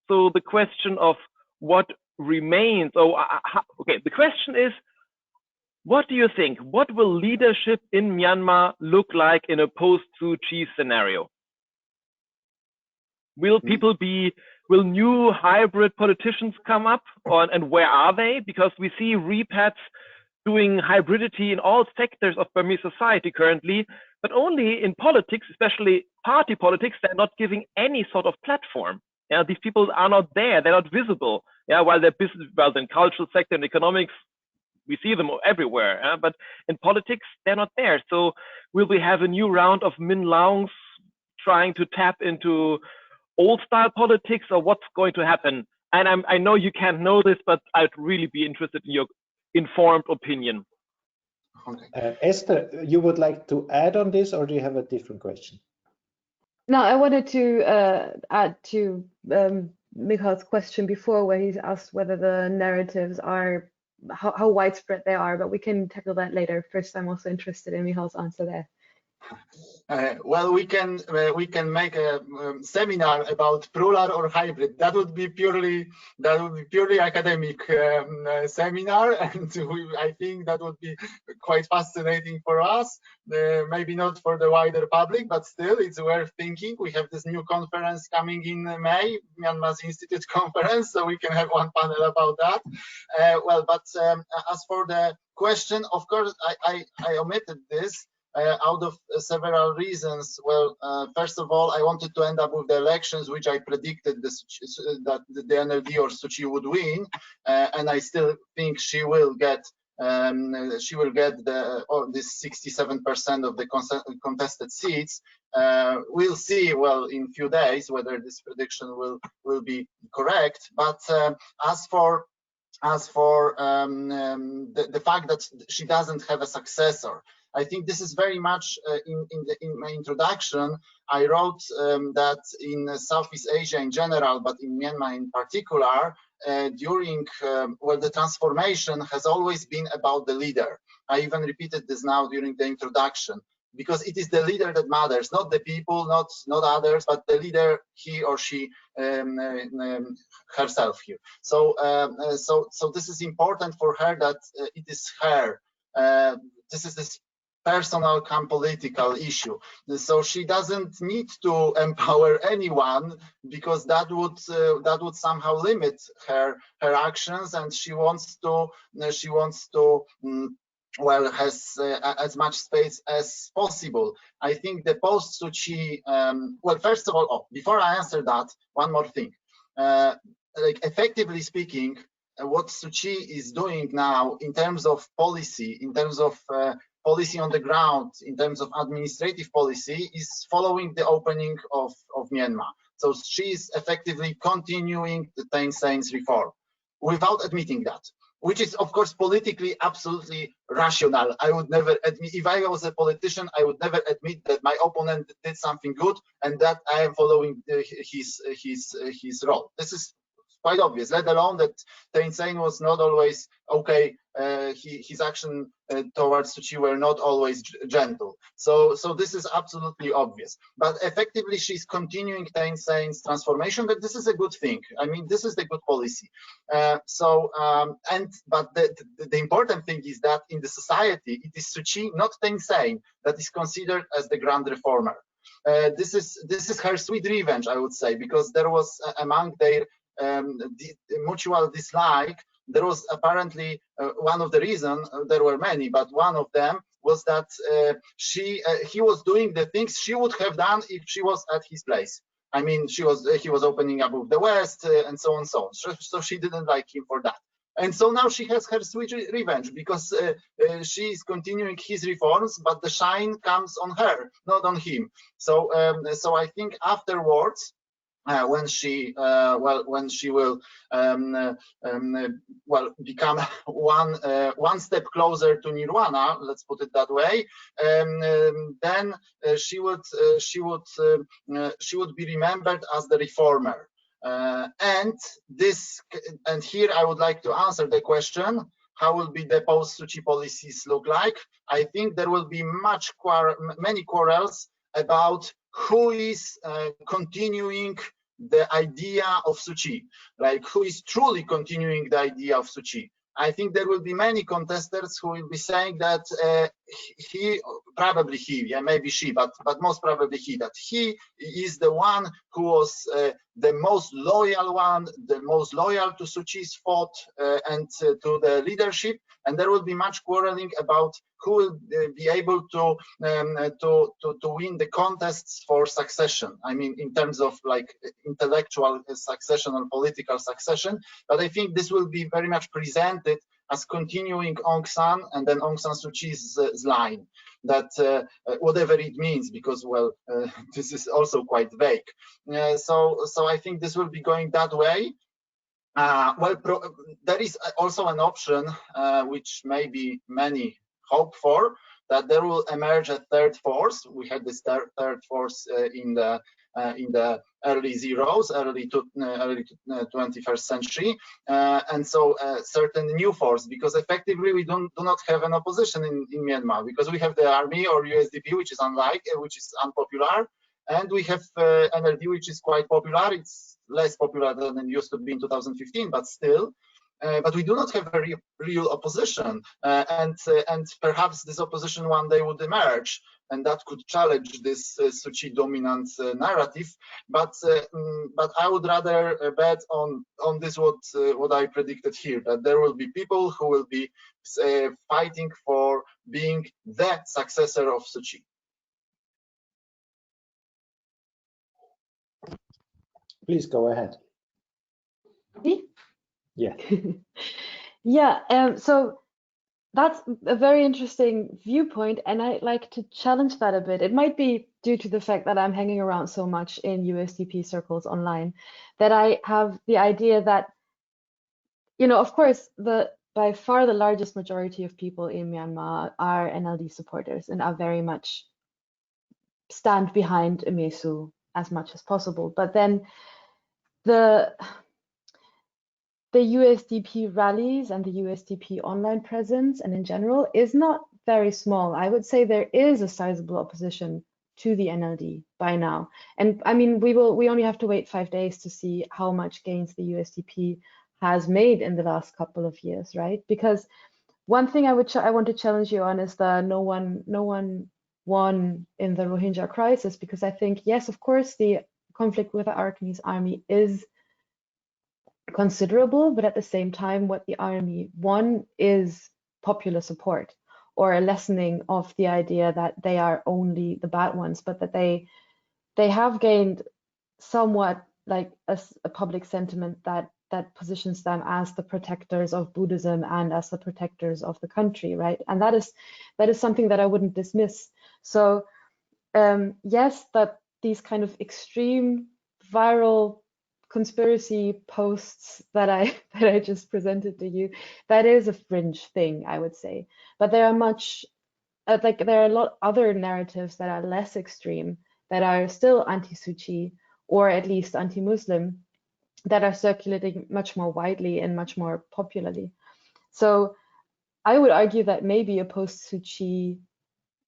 So the question of what remains, okay, the question is, what do you think? What will leadership in Myanmar look like in a post-Suu Kyi scenario? Will new hybrid politicians come up, and where are they? Because we see repats doing hybridity in all sectors of Burmese society currently, but only in politics, especially party politics, they're not giving any sort of platform. Yeah, these people are not there, they're not visible. Yeah, while they're in cultural sector and economics, we see them everywhere. Yeah? But in politics, they're not there. So will we have a new round of Min Laungs trying to tap into old style politics, or what's going to happen? And I know you can't know this, but I'd really be interested in your informed opinion. Esther, you would like to add on this, or do you have a different question? No, I wanted to add to Michal's question before, where he's asked whether the narratives are, how widespread they are, but we can tackle that later. First, I'm also interested in Michal's answer there. Well, we can make a seminar about plural or hybrid. That would be purely academic seminar, and I think that would be quite fascinating for us. Maybe not for the wider public, but still, it's worth thinking. We have this new conference coming in May, Myanmar-Institute conference, so we can have one panel about that. Well, but as for the question, of course, I omitted this. Out of several reasons. Well, first of all, I wanted to end up with the elections, which I predicted that the NLD or Suu Kyi would win, and I still think she will get this 67% of the contested seats. We'll see, well, in few days whether this prediction will be correct. But as for the fact that she doesn't have a successor, I think this is very much in my introduction. I wrote that in Southeast Asia in general, but in Myanmar in particular, during the transformation has always been about the leader. I even repeated this now during the introduction, because it is the leader that matters, not the people, not others, but the leader, he or she herself here. So this is important for her, that it is her. This is this personal come political issue. So she doesn't need to empower anyone, because that would somehow limit her actions, and she wants to well, has as much space as possible. I think the post Suu Kyi, well, first of all, before I answer that, one more thing. Like, effectively speaking, what Suu Kyi is doing now in terms of policy, in terms of policy on the ground, in terms of administrative policy, is following the opening of Myanmar. So she is effectively continuing the Thein Sein's reform without admitting that, which is, of course, politically absolutely rational. I would never admit, if I was a politician, I would never admit that my opponent did something good and that I am following his role. This is quite obvious, let alone that Thein Sein was not always okay. His action towards Suu Kyi were not always gentle. So this is absolutely obvious. But effectively, she's continuing Thein Sein's transformation. But this is a good thing. I mean, this is the good policy. But the important thing is that in the society, it is Suu Kyi, not Thein Sein, that is considered as the grand reformer. This is her sweet revenge, I would say, because there was among their mutual dislike, there was apparently one of the reasons, there were many, but one of them was that he was doing the things she would have done if she was at his place. I mean, he was opening up with the West and so on and so on. So she didn't like him for that. And so now she has her sweet revenge, because she is continuing his reforms, but the shine comes on her, not on him. So I think afterwards, when she will become one step closer to nirvana, let's put it that way, then she would be remembered as the reformer. And here I would like to answer the question: how will be the post Suu Kyi policies look like? I think there will be many quarrels about who is continuing the idea of Suu Kyi, like who is truly continuing the idea of Suu Kyi. I think there will be many contestants who will be saying that probably he, maybe she, but most probably he, that he is the one who was the most loyal one, the most loyal to Suu Kyi's thought and to the leadership. And there will be much quarreling about who will be able to win the contests for succession. I mean, in terms of like intellectual succession or political succession. But I think this will be very much presented as continuing Aung San and then Aung San Suu Kyi's line, that whatever it means, because, well, this is also quite vague. So I think this will be going that way. There is also an option which maybe many hope for, that there will emerge a third force. We had this third force in the in the early zeros, early 21st century, and so a certain new force, because effectively we do not have an opposition in Myanmar, because we have the army or USDP, which is unpopular, and we have NLD, which is quite popular. It's less popular than it used to be in 2015, but still. But we do not have a real opposition, and perhaps this opposition one day would emerge, and that could challenge this Suu Kyi dominant narrative. But I would rather bet on this what I predicted here, that there will be people who will be fighting for being the successor of Suu Kyi. Please go ahead. Me? Yeah. Yeah, so that's a very interesting viewpoint, and I'd like to challenge that a bit. It might be due to the fact that I'm hanging around so much in USDP circles online that I have the idea that, you know, of course, by far the largest majority of people in Myanmar are NLD supporters and are very much stand behind Aung San Suu Kyi as much as possible. But then the USDP rallies and the USDP online presence and in general is not very small. I would say there is a sizable opposition to the NLD by now. And I mean, we only have to wait 5 days to see how much gains the USDP has made in the last couple of years, right? Because one thing I want to challenge you on is the no one won in the Rohingya crisis, because I think, yes, of course, the conflict with the Arakanese army is considerable, but at the same time, what the army won is popular support, or a lessening of the idea that they are only the bad ones, but that they have gained somewhat like a public sentiment that positions them as the protectors of Buddhism and as the protectors of the country, right? And that is something that I wouldn't dismiss. So yes, that these kind of extreme viral conspiracy posts that I just presented to you, that is a fringe thing, I would say. But there are much there are a lot other narratives that are less extreme, that are still anti-Suu Kyi, or at least anti-Muslim, that are circulating much more widely and much more popularly. So I would argue that maybe a post-Suu Kyi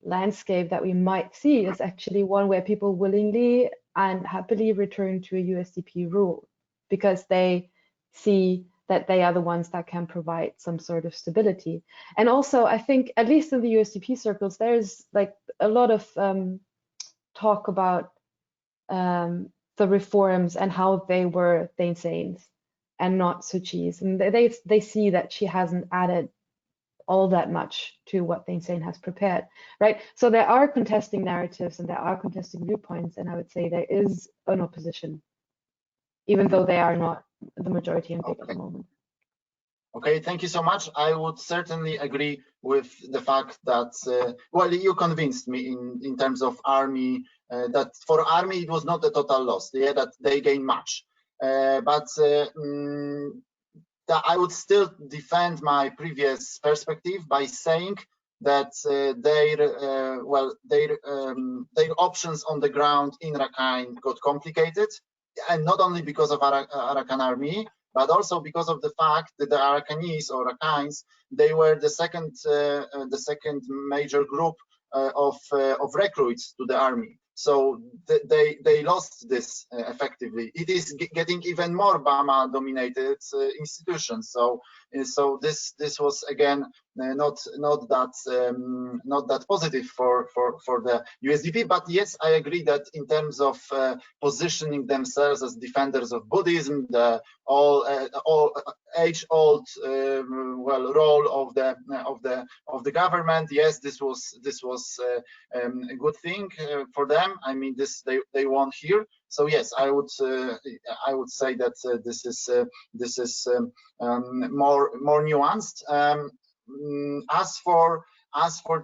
landscape that we might see is actually one where people willingly and happily return to a USDP rule, because they see that they are the ones that can provide some sort of stability. And also, I think, at least in the USDP circles, there's like a lot of talk about the reforms and how they were Thein Sein's and not Suu Kyi's. And they see that she hasn't added all that much to what Thein Sein has prepared, right? So there are contesting narratives and there are contesting viewpoints, and I would say there is an opposition, even though they are not the majority in at the moment. Okay, thank you so much. I would certainly agree with the fact that, well, you convinced me in terms of army, that for army it was not a total loss, yeah, that they gained much. But I would still defend my previous perspective by saying that their options on the ground in Rakhine got complicated, and not only because of Arakan army, but also because of the fact that the Arakanese or Rakhines, they were the second major group of recruits to the army. So they lost this effectively. It is getting even more Bama-dominated institutions. So this was again not that positive for the USDP. But yes, I agree that in terms of positioning themselves as defenders of Buddhism, the all age-old role of the government, yes, this was a good thing for them. I mean, they won here. So yes, I would say that this is more nuanced. As for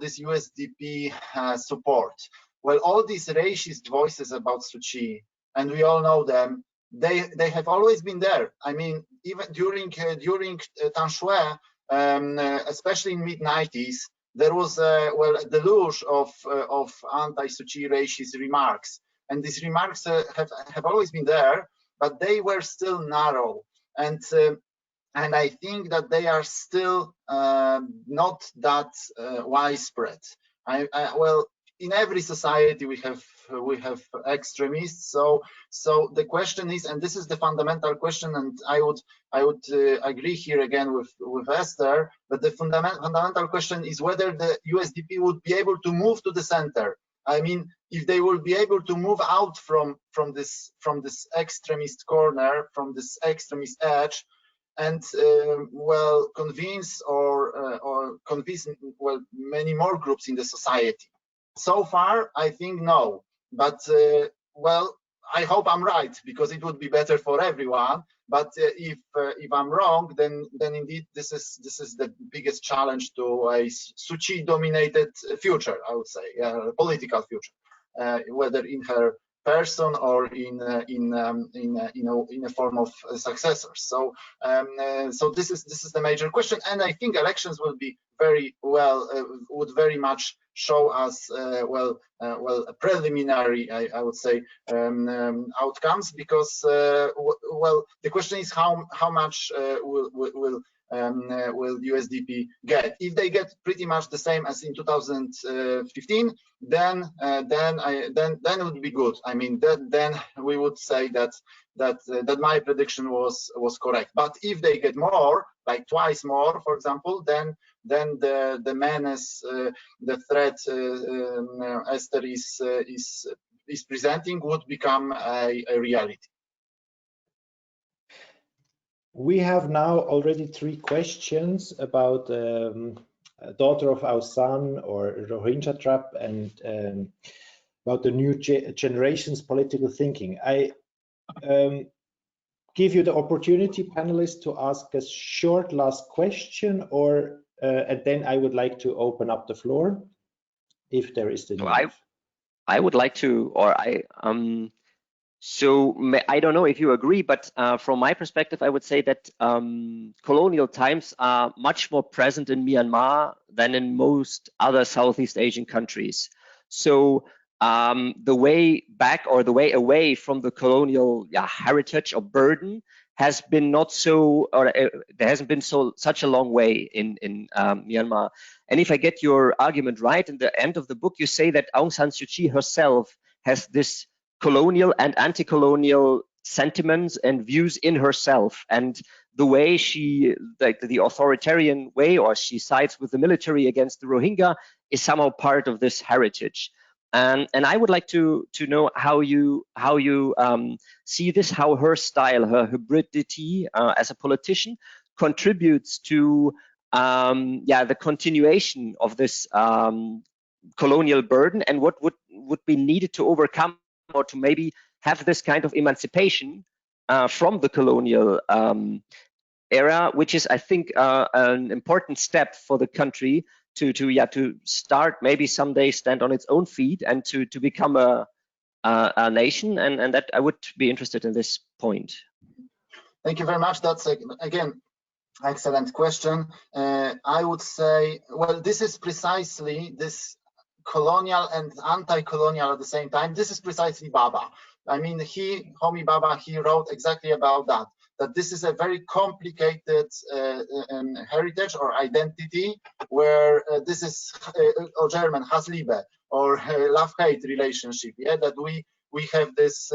this USDP support, well, all these racist voices about Suu Kyi, and we all know them, they have always been there. I mean, even during Than Shwe, especially in mid-90s, there was a deluge of anti-Suu Kyi racist remarks. and these remarks have always been there, but they were still narrow, and I think that they are still not that widespread. Well, in every society we have extremists. So the question is, and this is the fundamental question, and I would agree here again with Esther, but the fundamental question is whether the USDP would be able to move to the center. I mean, if they will be able to move out from this extremist corner, from this extremist edge, and well, convince or convince well many more groups in the society. So far, I think no, but well, I hope I'm right, because it would be better for everyone. But if I'm wrong, then indeed this is the biggest challenge to a Suu Kyi dominated future, I would say, political future, whether in her person or in a form of successors. So so this is the major question, and I think elections will be very well would very much show us well preliminary, I would say, outcomes, because well, the question is how much will USDP get. If they get pretty much the same as in 2015, then it would be good. I mean, then we would say that my prediction was correct. But if they get more, like twice more, for example, then the menace, the threat Esther is presenting would become a reality. We have now already 3 questions about daughter of Aung San or Rohingya trap, and about the new generation's political thinking. I give you the opportunity, panelists, to ask a short last question, or and then I would like to open up the floor if there is the need. I would like to, or so I don't know if you agree, but from my perspective, I would say that colonial times are much more present in Myanmar than in most other Southeast Asian countries. So the way back, or the way away from the colonial heritage or burden has been not so, or there hasn't been such a long way in Myanmar. And if I get your argument right, in the end of the book, you say that Aung San Suu Kyi herself has this colonial and anti-colonial sentiments and views in herself, and the way she, like the authoritarian way, or she sides with the military against the Rohingya, is somehow part of this heritage. And I would like to know how you see this, how her style, her hybridity as a politician contributes to the continuation of this colonial burden, and what would be needed to overcome, or to maybe have this kind of emancipation from the colonial era, which is, I think, an important step for the country to start, maybe someday stand on its own feet, and to become a nation, and that I would be interested in this point. Thank you very much. That's again excellent question. I would say, well, this is precisely this colonial and anti-colonial at the same time. This is precisely Baba. I mean, Homi Baba, he wrote exactly about that this is a very complicated heritage or identity, where this is, or German, Hassliebe, or love-hate relationship, that we have this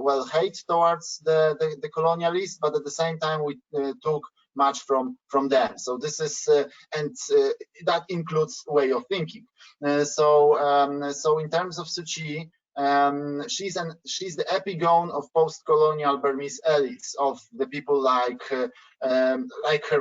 well, hate towards the colonialists, but at the same time we took much from them. So this is and that includes way of thinking. So in terms of Suu Kyi, she's the epigone of post-colonial Burmese elites, of the people like her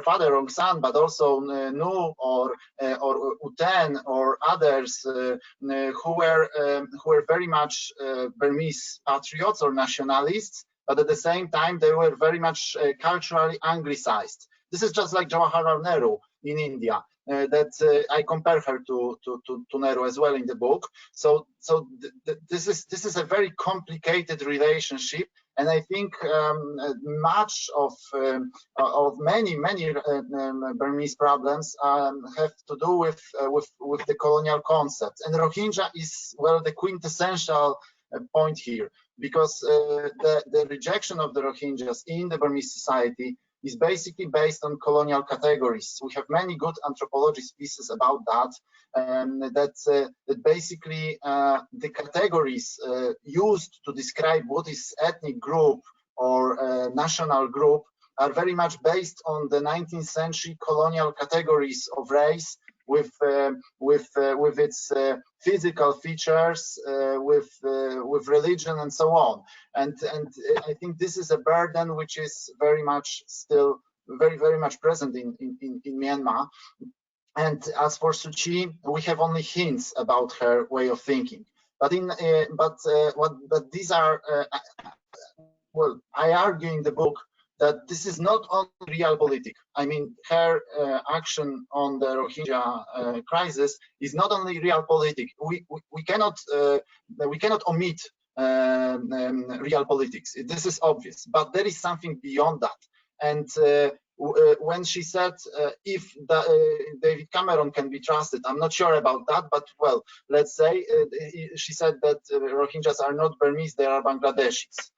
father Aung San, but also Nu or Uten or others who were very much Burmese patriots or nationalists, but at the same time they were very much culturally anglicized. This is just like Jawaharlal Nehru in India. I compare her to Nehru as well in the book. So this is a very complicated relationship, and I think much of many Burmese problems have to do with the colonial concept, and Rohingya is, well, the quintessential point here, because the rejection of the Rohingyas in the Burmese society is basically based on colonial categories. We have many good anthropology pieces about that, that basically the categories used to describe what is ethnic group or national group are very much based on the 19th century colonial categories of race, with its physical features, with religion and so on, and I think this is a burden which is very much still very much present in Myanmar. And as for Suu Kyi, we have only hints about her way of thinking. But these are well, I argue in the book that this is not only realpolitik. I mean, her action on the Rohingya crisis is not only realpolitik. We cannot omit realpolitics. This is obvious, but there is something beyond that. And when she said if David Cameron can be trusted, I'm not sure about that, but well, let's say she said that Rohingyas are not Burmese, they are Bangladeshis.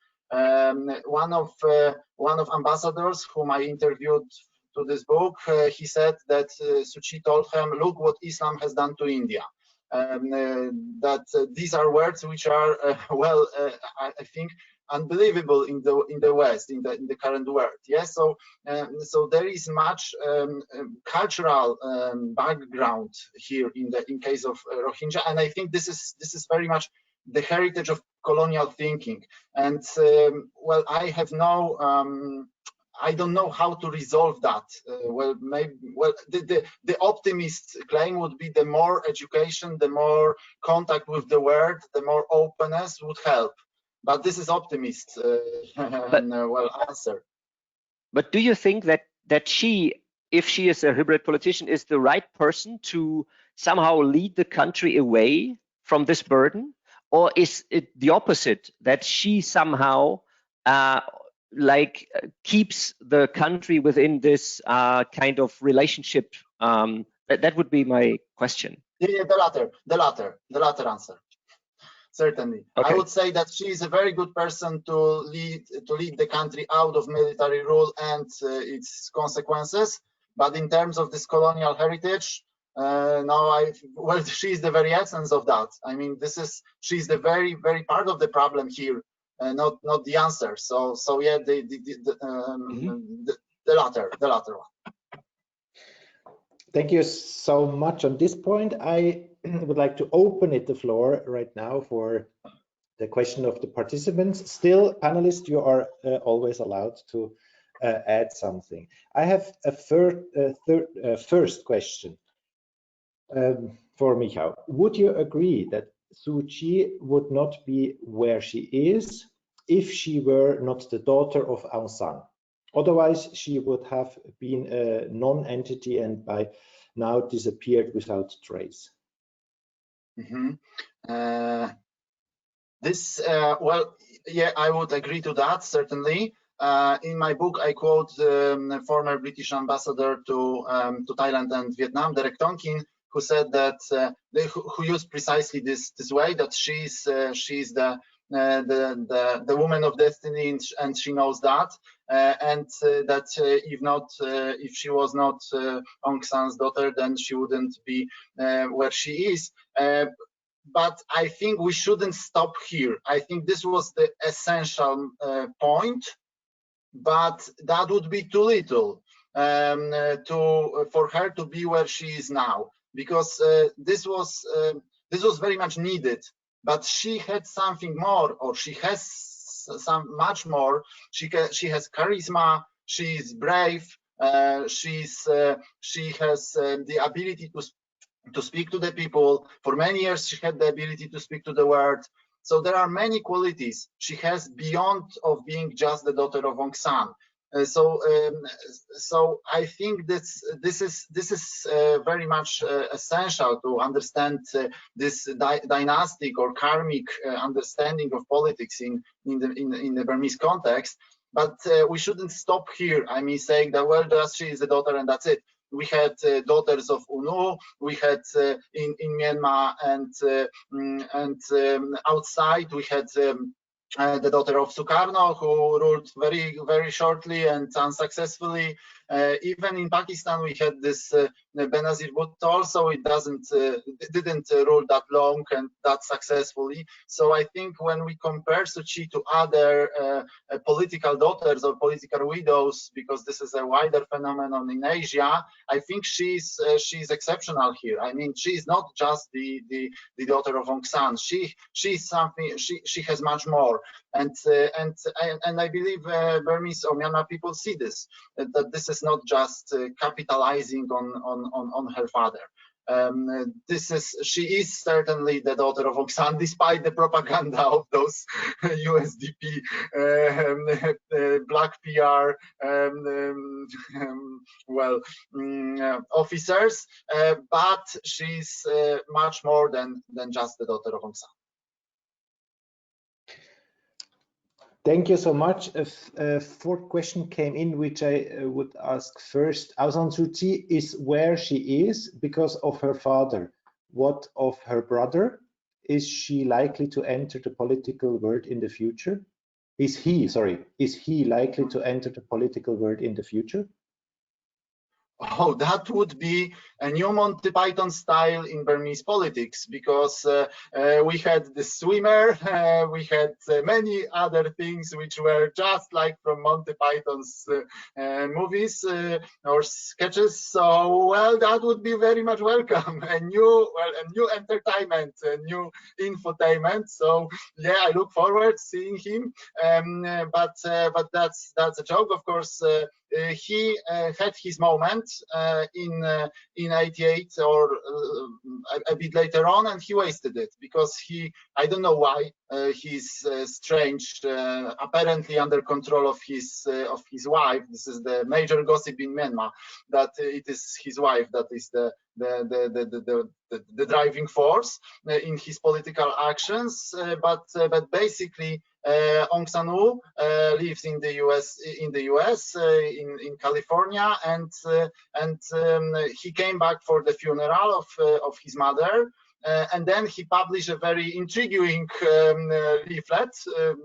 One of ambassadors whom I interviewed to this book, he said that Suu Kyi told him, "Look what Islam has done to India." That these are words which are well, I think, unbelievable in the West, in the current world. Yes, so there is much cultural background here in case of Rohingya, and I think this is very much the heritage of colonial thinking. And well, I have no I don't know how to resolve that. Well, maybe the optimist claim would be the more education, the more contact with the world, the more openness would help. But this is optimist well, answer. But do you think that she, if she is a hybrid politician, is the right person to somehow lead the country away from this burden? Or is it the opposite, that she somehow keeps the country within this kind of relationship? That would be my question. Yeah, the latter answer. Certainly. Okay. I would say that she is a very good person to lead the country out of military rule and its consequences. But in terms of this colonial heritage, well, she's the very essence of that. I mean, she's the very part of the problem here, not the answer. So yeah, the latter one. Thank you so much. On this point, I would like to open the floor right now for the question of the participants. Still, panelists, you are always allowed to add something. I have a first question for Michał. Would you agree that Suu Kyi would not be where she is if she were not the daughter of Aung San? Otherwise, she would have been a non-entity and by now disappeared without trace. Mm-hmm. Well, yeah, I would agree to that, certainly. In my book, I quote former British ambassador to Thailand and Vietnam, Derek Tonkin, who said that who used precisely this way, that she's the woman of destiny, and she knows that, and that if she was not Aung San's daughter, then she wouldn't be where she is. But I think we shouldn't stop here. I think this was the essential point, but that would be too little for her to be where she is now, because this was very much needed. But she had something more, or she has much more. She has charisma. She is brave. She has the ability to speak to the people. For many years, she had the ability to speak to the world. So there are many qualities she has beyond of being just the daughter of Aung San. So I think this is very much essential to understand this dynastic or karmic understanding of politics in the Burmese context. But we shouldn't stop here. I mean, saying that, well, just she is a daughter and that's it. We had daughters of UNU, we had in Myanmar, and outside we had the daughter of Sukarno, who ruled very shortly and unsuccessfully. Even in Pakistan, we had this Benazir Bhutto also. It didn't rule that long and that successfully. So I think when we compare Suu Kyi to other political daughters or political widows, because this is a wider phenomenon in Asia, I think she's exceptional here. I mean, she is not just the daughter of Aung San. She's something. She has much more. And I believe Burmese or Myanmar people see this, that this is not just capitalizing on her father. She is certainly the daughter of Aung San, despite the propaganda of those USDP black PR officers, but she's much more than just the daughter of Aung San. Thank you so much. A fourth question came in, which I would ask first. Aung San Suu Kyi is where she is because of her father. What of her brother? Is she likely to enter the political world in the future? Is he likely to enter the political world in the future? Oh, that would be a new Monty Python style in Burmese politics, because we had the swimmer, we had many other things which were just like from Monty Python's movies or sketches. So, well, that would be very much welcome. A new entertainment, a new infotainment. So, yeah, I look forward to seeing him. But that's a joke, of course. He had his moment in '88 or a bit later on, and he wasted it because I don't know why, he's strange, apparently under control of his wife. This is the major gossip in Myanmar, that it is his wife that is the driving force in his political actions. But basically, Aung San Suu lives in the U.S. in California, and he came back for the funeral of his mother. And then he published a very intriguing leaflet.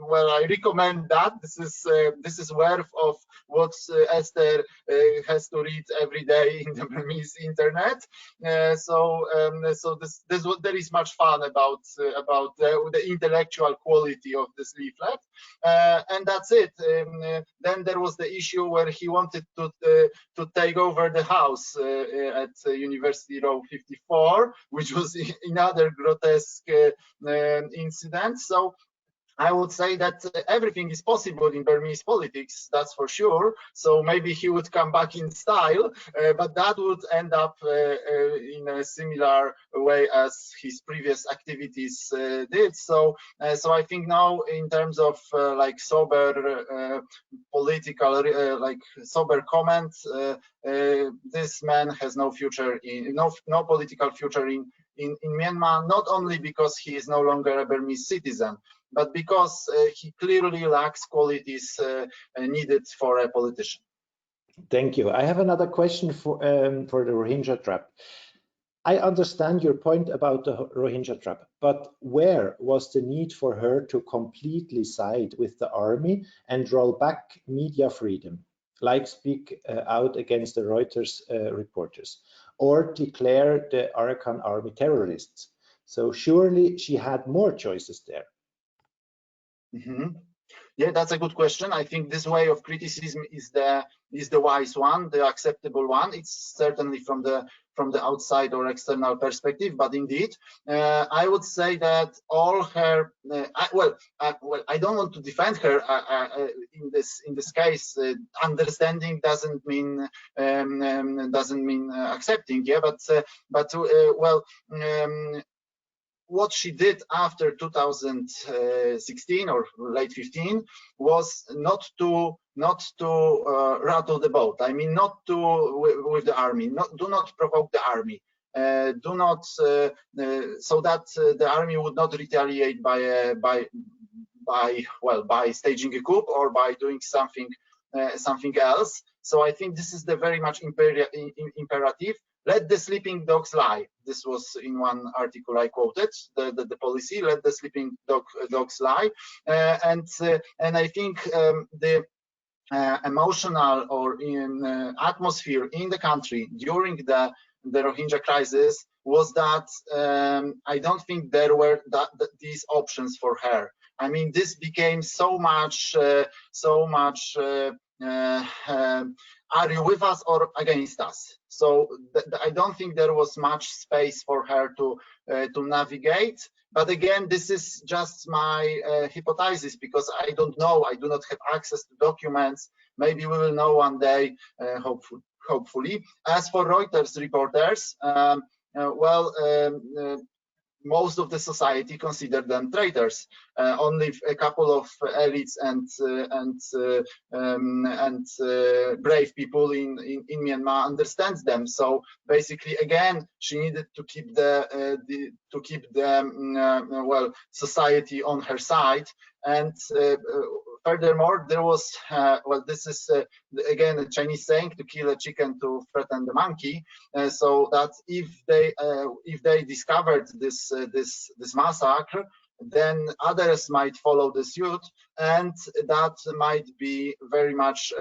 Well, I recommend that. This is worth of what Esther has to read every day in the Burmese internet. So there is much fun about the intellectual quality of this leaflet, and that's it. Then there was the issue where he wanted to take over the house at University Row 54, which was another grotesque incident. So I would say that everything is possible in Burmese politics, that's for sure. So maybe he would come back in style, but that would end up in a similar way as his previous activities did. So I think now, in terms of like sober political, like sober comments, this man has no future no political future in Myanmar, not only because he is no longer a Burmese citizen, but because he clearly lacks qualities needed for a politician. Thank you. I have another question for the Rohingya trap. I understand your point about the Rohingya trap, but where was the need for her to completely side with the army and roll back media freedom, like speak out against the Reuters reporters, or declare the Arakan army terrorists? So surely she had more choices there. Mm-hmm. Yeah, that's a good question. I think this way of criticism is the wise one, the acceptable one. It's certainly from the outside or external perspective, but indeed, I would say that all her I don't want to defend her in this case. Understanding doesn't mean accepting. Yeah, but what she did after 2016 or late 15 was not to rattle the boat. I mean, not to with the army. Do not provoke the army. Do not so that the army would not retaliate by staging a coup or by doing something else. So I think this is the very much imperative. Let the sleeping dogs lie. This was in one article I quoted, the policy, let the sleeping dogs lie. And I think the emotional or atmosphere in the country during the Rohingya crisis was that I don't think there were these options for her. I mean, this became so much, are you with us or against us? So I don't think there was much space for her to navigate. But again, this is just my hypothesis, because I don't know. I do not have access to documents. Maybe we will know one day, hopefully. As for Reuters reporters, most of the society considered them traitors. Only a couple of elites and brave people in Myanmar understands them. So basically, again, she needed to keep the society on her side. And furthermore, there was this is again a Chinese saying, to kill a chicken to threaten the monkey. So that if they discovered this massacre, then others might follow the suit, and that might be very much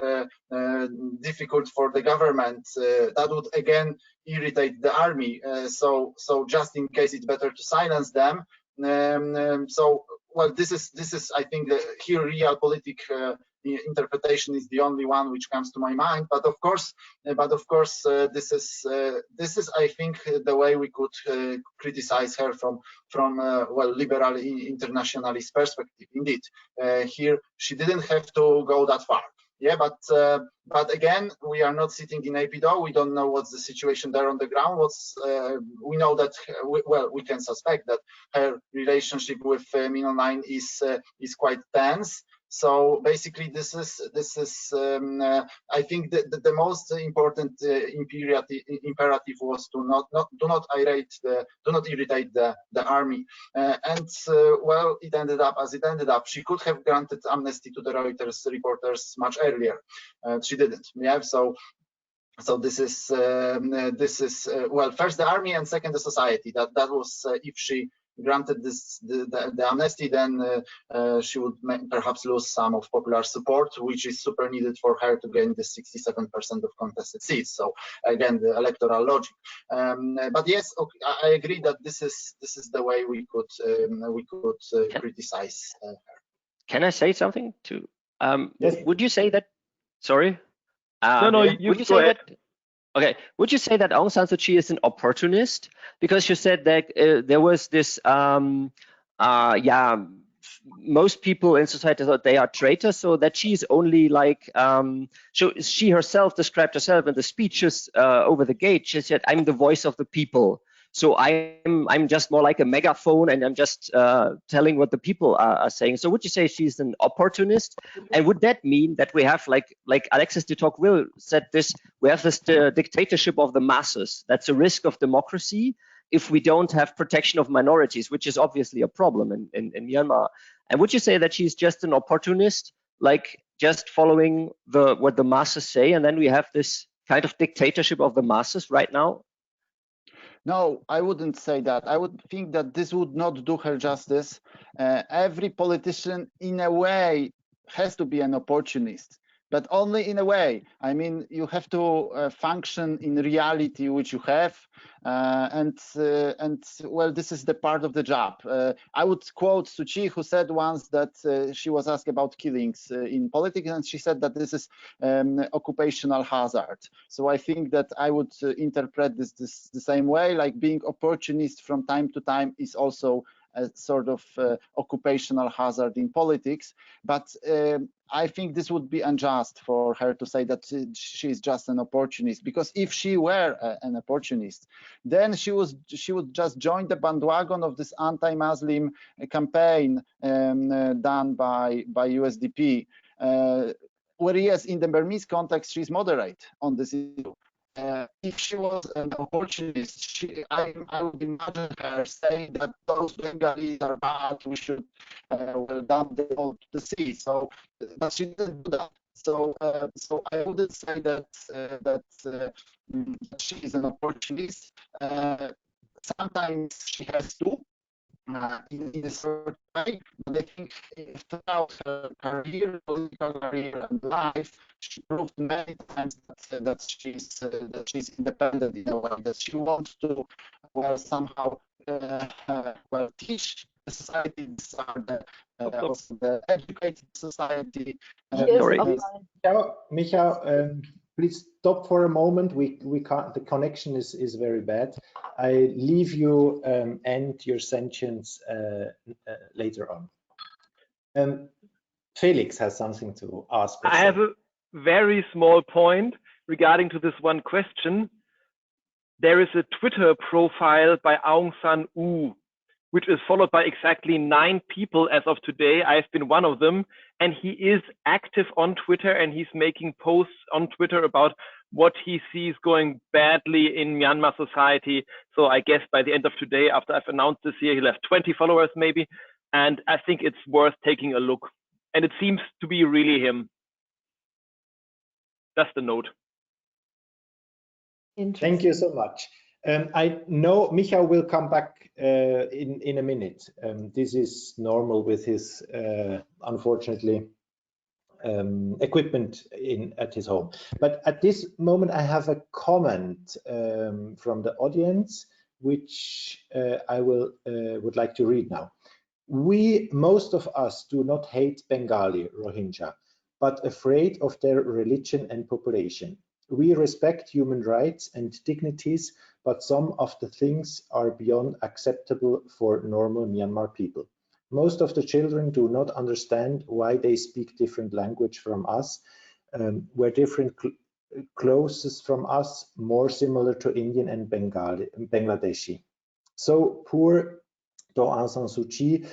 difficult for the government. That would again irritate the army. So just in case, it's better to silence them. Well, this is I think here realpolitik interpretation is the only one which comes to my mind. But of course, this is I think the way we could criticize her from liberal internationalist perspective. Indeed, here she didn't have to go that far. Yeah, but again, we are not sitting in Naypyidaw. We don't know what's the situation there on the ground. We know that we can suspect that her relationship with Min Aung Hlaing is quite tense. So basically, this is I think the most important imperative was to do not irritate the army. Well, it ended up as it ended up. She could have granted amnesty to the Reuters reporters much earlier. She didn't. Yeah. So this is well, first the army and second the society. That was if she granted the amnesty, then she would perhaps lose some of popular support, which is super needed for her to gain the 67% of contested seats. So again, the electoral logic. But yes, okay, I agree that this is the way we could criticize her. Can I say something to? Yes. Would you say that? Sorry. No, you go ahead. Okay, would you say that Aung San Suu Kyi is an opportunist? Because you said that there was this, most people in society thought they are traitors, so that she is only like, she herself described herself in the speeches over the gate. She said, "I'm the voice of the people. So I'm just more like a megaphone, and I'm just telling what the people are saying." So would you say she's an opportunist? And would that mean that we have, like Alexis de Tocqueville said this, we have this dictatorship of the masses? That's a risk of democracy if we don't have protection of minorities, which is obviously a problem in Myanmar. And would you say that she's just an opportunist, like just following what the masses say, and then we have this kind of dictatorship of the masses right now? No, I wouldn't say that. I would think that this would not do her justice. Every politician, in a way, has to be an opportunist, but only in a way. I mean, you have to function in reality which you have, and well, this is the part of the job. I would quote Suu Kyi, who said once that she was asked about killings in politics, and she said that this is occupational hazard. So I think that I would interpret this the same way, like being opportunist from time to time is also a sort of occupational hazard in politics. But I think this would be unjust for her to say that she is just an opportunist, because if she were an opportunist, then she would just join the bandwagon of this anti-Muslim campaign done by USDP. Whereas in the Burmese context, she's moderate on this issue. If she was an opportunist, I would imagine her saying that those Bengalis are bad, we should dump them all to the sea. So, but she didn't do that. So, I wouldn't say that she is an opportunist. Sometimes she has to. In a certain way, but I think throughout her career, political career and life, she proved many times that she's independent in a way, that she wants to somehow teach the society. These are also the educated society. Michał, please stop for a moment. We can't. The connection is very bad. I leave you end your sentence later on. Felix has something to ask. I have a very small point regarding to this one question. There is a Twitter profile by Aung San Suu Kyi, which is followed by exactly 9 people as of today. I've been one of them, and he is active on Twitter, and he's making posts on Twitter about what he sees going badly in Myanmar society. So I guess by the end of today, after I've announced this year, he'll have 20 followers maybe, and I think it's worth taking a look. And it seems to be really him. That's the note. Thank you so much. I know Michał will come back in a minute. This is normal with his, unfortunately, equipment at his home. But at this moment, I have a comment from the audience, which I would like to read now. Most of us do not hate Bengali Rohingya, but afraid of their religion and population. We respect human rights and dignities, but some of the things are beyond acceptable for normal Myanmar people. Most of the children do not understand why they speak different language from us, wear different clothes from us, more similar to Indian and Bangladeshi. So poor Aung San Suu Kyi,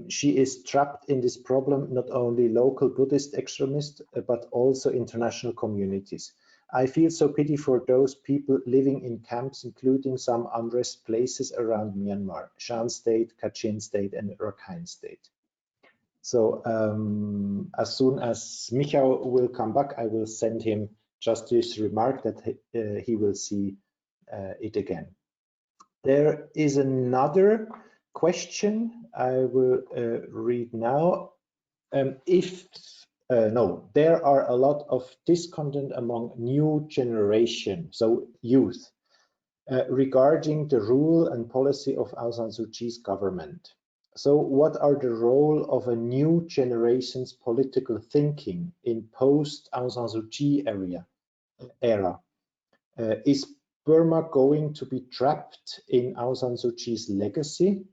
she is trapped in this problem, not only local Buddhist extremists, but also international communities. I feel so pity for those people living in camps, including some unrest places around Myanmar, Shan State, Kachin State, and Rakhine State. So as soon as Michał will come back, I will send him just this remark that he will see it again. There is another question I will read now. There are a lot of discontent among new generation, so youth, regarding the rule and policy of Aung San Suu Kyi's government. So what are the role of a new generation's political thinking in post Aung San Suu Kyi era? Is Burma going to be trapped in Aung San Suu Kyi's legacy?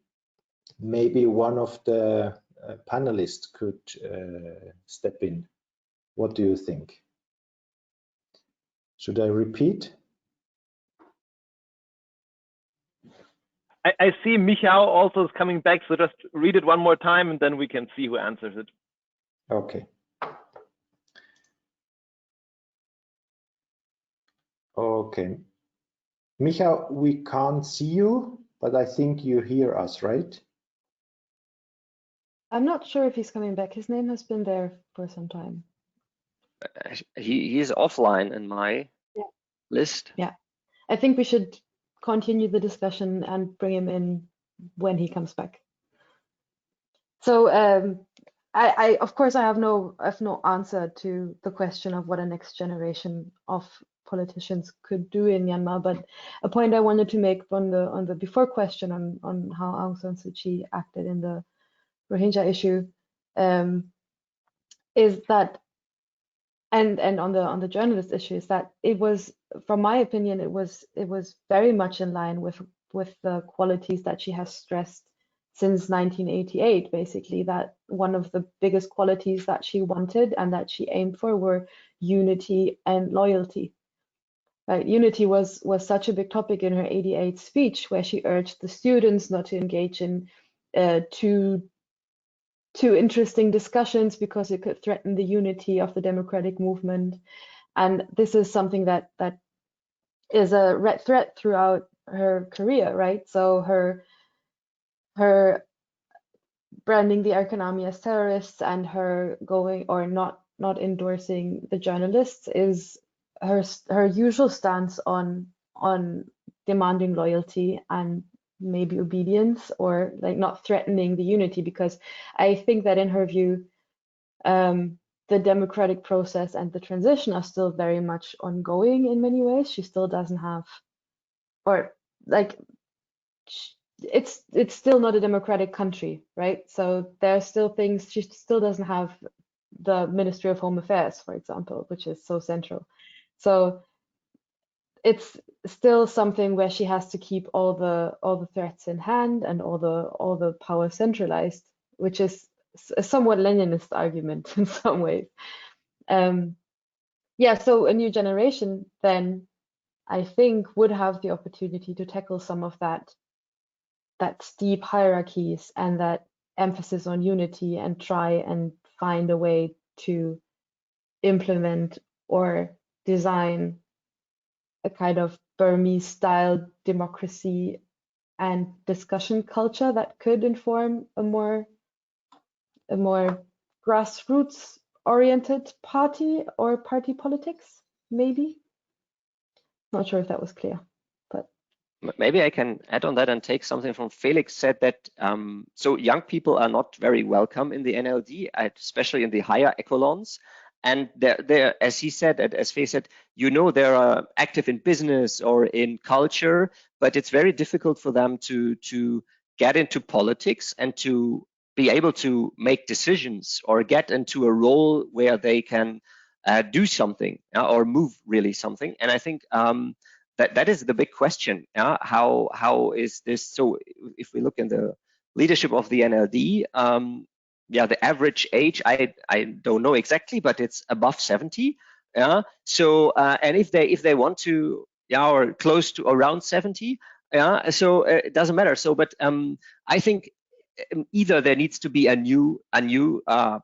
Maybe one of the panelists could step in. What do you think? Should I repeat? I see Michał also is coming back, so just read it one more time and then we can see who answers it. Okay. Okay. Michał, we can't see you, but I think you hear us, right? I'm not sure if he's coming back. His name has been there for some time. He is offline in my list. Yeah, I think we should continue the discussion and bring him in when he comes back. So I of course I have no answer to the question of what a next generation of politicians could do in Myanmar, but a point I wanted to make on the before question on how Aung San Suu Kyi acted in the Rohingya issue is that, and on the journalist issue, is that it was, from my opinion, it was very much in line with the qualities that she has stressed since 1988, basically, that one of the biggest qualities that she wanted and that she aimed for were unity and loyalty. Right? Unity was such a big topic in her 88 speech, where she urged the students not to engage in too interesting discussions because it could threaten the unity of the democratic movement. And this is something that is a red thread throughout her career, right? So her branding the Erkanami as terrorists and her going or not endorsing the journalists is her usual stance on demanding loyalty and maybe obedience, or like not threatening the unity, because I think that in her view the democratic process and the transition are still very much ongoing in many ways. She still doesn't have, or like it's still not a democratic country, right? So there are still things, she still doesn't have the Ministry of Home Affairs, for example, which is so central. So it's still something where she has to keep all the threats in hand and all the power centralized, which is a somewhat Leninist argument in some ways. Yeah, so a new generation then, I think, would have the opportunity to tackle some of that steep hierarchies and that emphasis on unity and try and find a way to implement or design a kind of Burmese style democracy and discussion culture that could inform a more grassroots oriented party or party politics, maybe. Not sure if that was clear, but maybe I can add on that and take something from Felix said that so young people are not very welcome in the NLD, especially in the higher echelons. And they're, as he said, as Felix said, you know, they're active in business or in culture, but it's very difficult for them to get into politics and to be able to make decisions or get into a role where they can do something or move really something. And I think that is the big question. How is this? So if we look in the leadership of the NLD, yeah, the average age, I don't know exactly, but it's above 70. Yeah. So and if they want to, yeah, or close to around 70, yeah. So it doesn't matter. So, but I think either there needs to be a new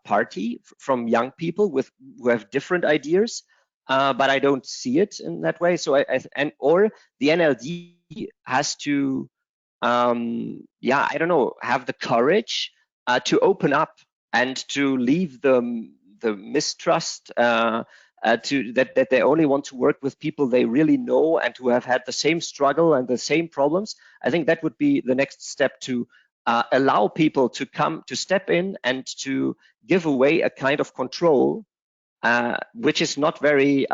party from young people who have different ideas, but I don't see it in that way. So or the NLD has to, yeah, I don't know, have the courage to open up and to leave the mistrust to that they only want to work with people they really know and who have had the same struggle and the same problems. I think that would be the next step to allow people to step in and to give away a kind of control, which is not very,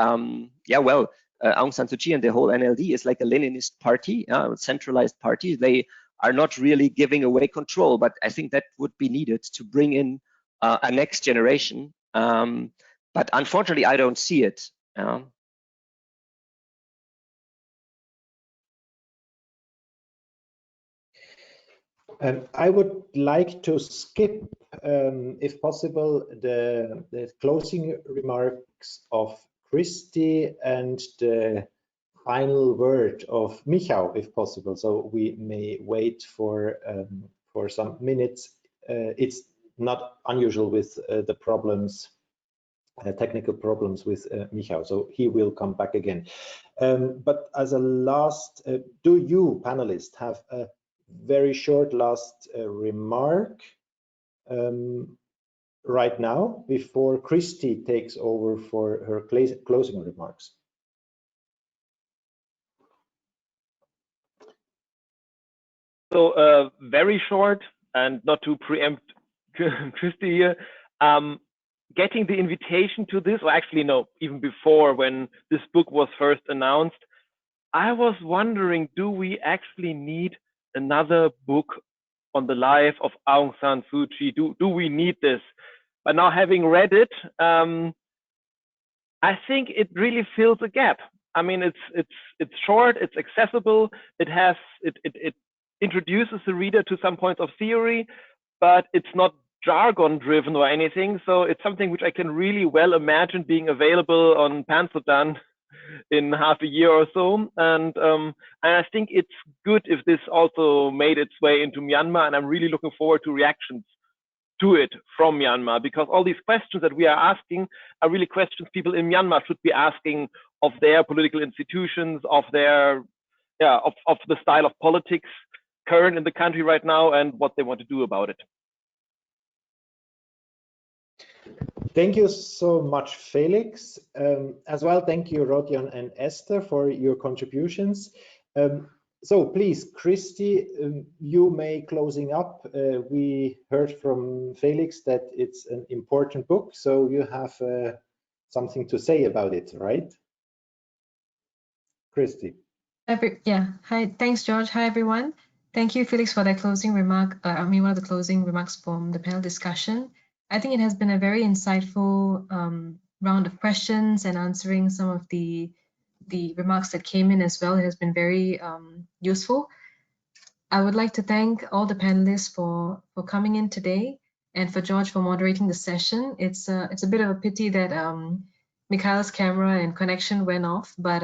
yeah, well, Aung San Suu Kyi and the whole NLD is like a Leninist party, centralized party. They are not really giving away control, but I think that would be needed to bring in a next generation. But unfortunately, I don't see it. I would like to skip, if possible, the closing remarks of Christy and the final word of Michał, if possible. So we may wait for some minutes. It's not unusual with the problems, technical problems with Michał, so he will come back again. But as a last, do you panelists have a very short last remark right now before Christy takes over for her closing remarks? So very short, and not to preempt Christy here, getting the invitation to this, or actually no, even before, when this book was first announced, I was wondering, do we actually need another book on the life of Aung San Suu Kyi? Do we need this? But now, having read it, I think it really fills a gap. I mean, it's short, it's accessible, it introduces the reader to some points of theory, but it's not jargon driven or anything. So it's something which I can really well imagine being available on Pan-Sudan in half a year or so. And I think it's good if this also made its way into Myanmar, and I'm really looking forward to reactions to it from Myanmar, because all these questions that we are asking are really questions people in Myanmar should be asking of their political institutions, of their, of the style of politics current in the country right now and what they want to do about it. Thank you so much, Felix. As well, thank you, Rodion and Esther, for your contributions. So please, Christy, you may closing up. We heard from Felix that it's an important book, so you have something to say about it, right? Christy. Hi, thanks, George. Hi, everyone. Thank you, Felix, for that closing remark. One of the closing remarks from the panel discussion. I think it has been a very insightful round of questions and answering some of the remarks that came in as well. It has been very useful. I would like to thank all the panelists for coming in today and for George for moderating the session. It's a bit of a pity that Michal's camera and connection went off, but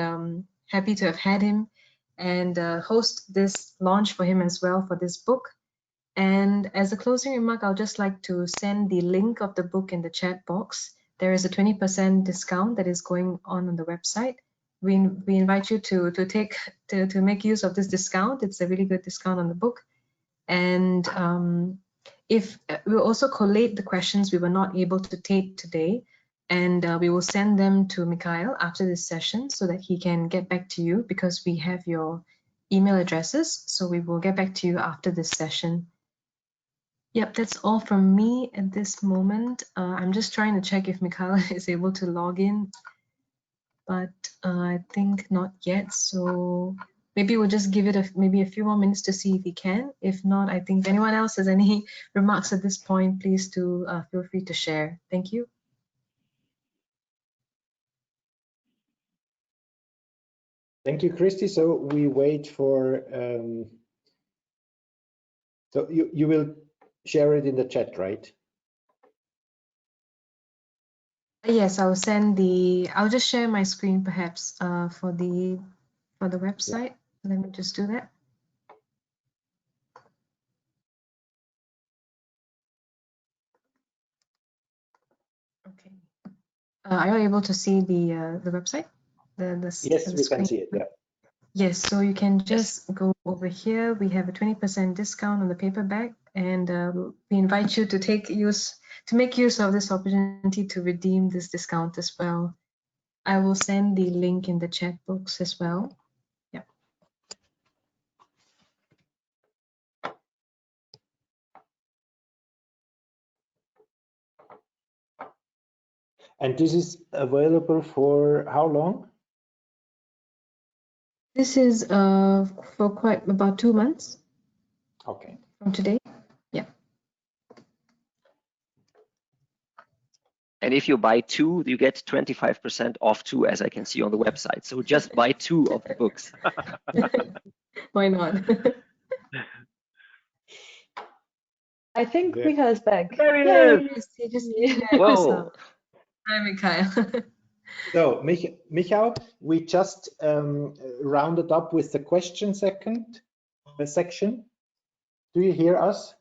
happy to have had him and host this launch for him as well for this book. And as a closing remark, I'll just like to send the link of the book in the chat box. There is a 20% discount that is going on the website. We invite you to make use of this discount. It's a really good discount on the book. And if we'll also collate the questions we were not able to take today, and we will send them to Michał after this session so that he can get back to you, because we have your email addresses. So we will get back to you after this session. Yep, that's all from me at this moment. I'm just trying to check if Michał is able to log in, but I think not yet. So maybe we'll just give it maybe a few more minutes to see if he can. If not, I think if anyone else has any remarks at this point, please do feel free to share. Thank you. Thank you, Christy. So we wait for, so you will share it in the chat, right? Yes, I'll just share my screen perhaps for the website. Yeah. Let me just do that. Okay. Are you able to see the website? Yes, we can see it. Yeah. Yes, so you can just go over here. We have a 20% discount on the paperback, and we invite you to make use of this opportunity to redeem this discount as well. I will send the link in the chat box as well. Yeah. And this is available for how long? This is for quite about 2 months. Okay. From today. Yeah. And if you buy 2, you get 25% off 2, as I can see on the website. So just buy 2 of the books. Why not? I think Michał is back. There he is. Whoa. Hi, Michał. So, Michał, we just rounded up with the question section. Do you hear us?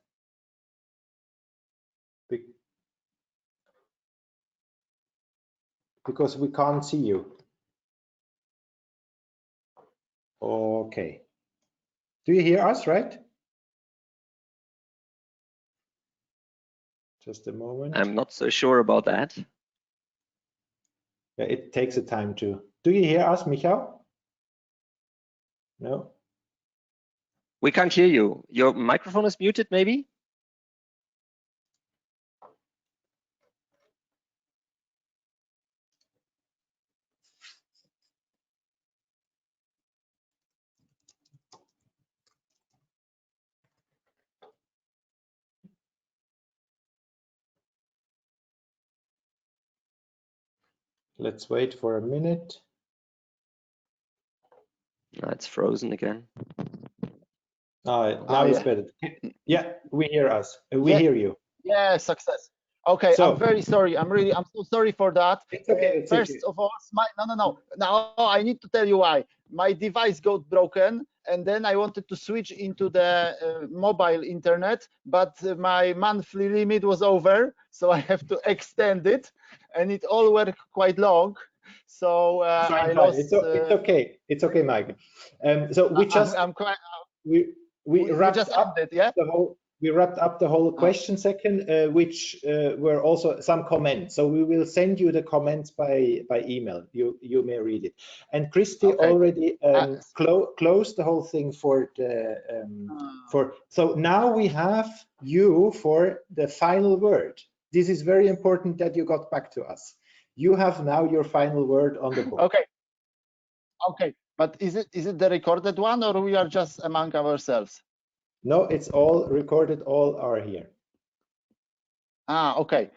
Because we can't see you. Okay. Do you hear us, right? Just a moment. I'm not so sure about that. Yeah, it takes a time to. Do you hear us, Michał? No. We can't hear you. Your microphone is muted, maybe? Let's wait for a minute. No, it's frozen again. Now it's yeah. better. Yeah, we hear us. We hear you. Yeah, success. Okay, So, I'm very sorry. I'm so sorry for that. It's okay. It's First okay. of all, no. Now I need to tell you why. My device got broken, and then I wanted to switch into the mobile internet, but my monthly limit was over, so I have to extend it, and it all worked quite long. So I lost. It's okay. It's okay, Mike. So we just I'm quite. we wrapped just up ended, yeah. we wrapped up the whole question second, which were also some comments. So we will send you the comments by email. You may read it. And Christy already closed the whole thing for the So now we have you for the final word. This is very important that you got back to us. You have now your final word on the book. Okay. But is it the recorded one, or we are just among ourselves? No, it's all recorded. All are here. Okay.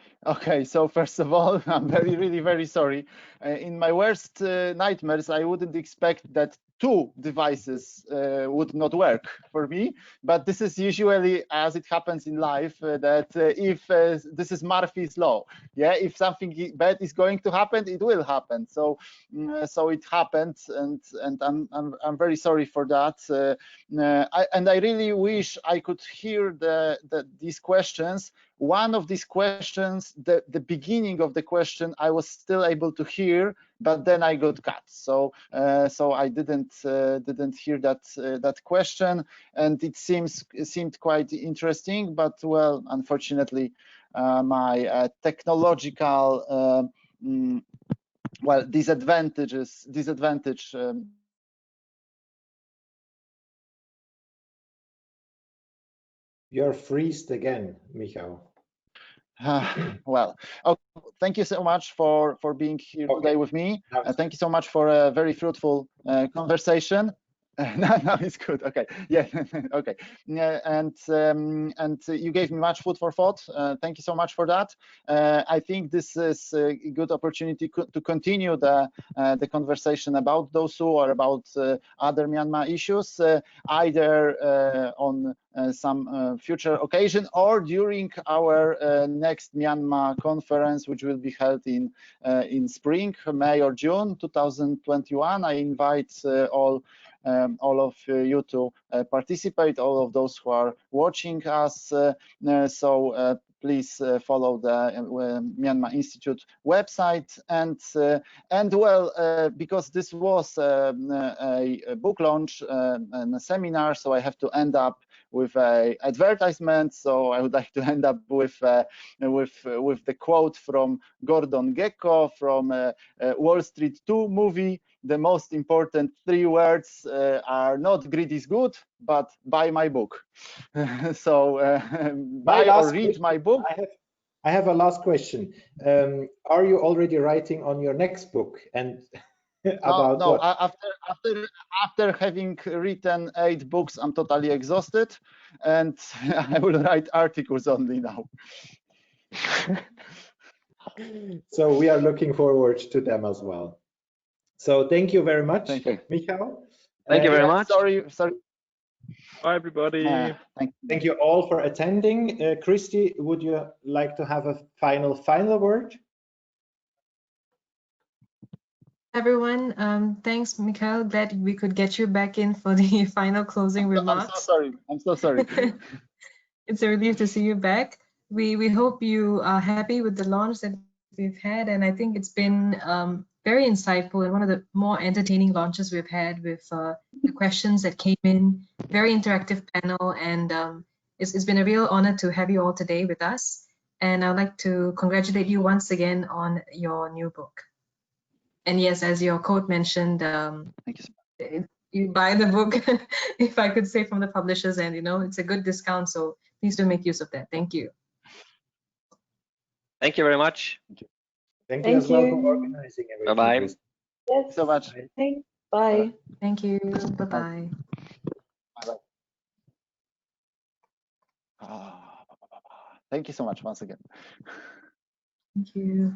So first of all, I'm really very sorry. In my worst nightmares, I wouldn't expect that two devices would not work for me, but this is usually, as it happens in life, that if this is Murphy's law, yeah, if something bad is going to happen, it will happen. So it happened, and I'm very sorry for that. I really wish I could hear these questions. One of these questions, the beginning of the question, I was still able to hear, but then I got cut. So I didn't hear that question, and it seemed quite interesting. But well, unfortunately, my technological disadvantage. You're freezed again, Michał. Well, okay. Thank you so much for being here today with me. Thank you so much for a very fruitful conversation. No, it's good. Okay, yeah, okay. And you gave me much food for thought. Thank you so much for that. I think this is a good opportunity to continue the conversation about Dosu or about other Myanmar issues, either on some future occasion or during our next Myanmar conference, which will be held in spring, May or June 2021. I invite all of you to participate, all of those who are watching us. So please follow the Myanmar-Institute website, and well, because this was a book launch and a seminar, so I have to end up with a advertisement. So I would like to end up with the quote from Gordon Gekko from Wall Street 2 movie. The most important 3 words are not greed is good, but buy my book. So buy or read my book. I have a last question. Are you already writing on your next book? And about no, what? after having written 8 books, I'm totally exhausted, and I will write articles only now. So we are looking forward to them as well. So thank you very much, Michał. Thank you very much. Sorry. Bye, everybody. Thank you all for attending. Christy, would you like to have a final word? Everyone, thanks, Michał. Glad we could get you back in for the final closing remarks. I'm so sorry. It's a relief to see you back. We hope you are happy with the launch that we've had, and I think it's been very insightful and one of the more entertaining launches we've had, with the questions that came in, very interactive panel, and it's been a real honor to have you all today with us. And I'd like to congratulate you once again on your new book. And yes, as your quote mentioned, you buy the book, if I could say, from the publisher's end, it's a good discount, so please do make use of that. Thank you. Thank you very much. Thank you as well for organizing everything. Bye-bye. Yes. So much. Thanks. Bye. Thank you. Bye-bye. Thank you so much once again. Thank you.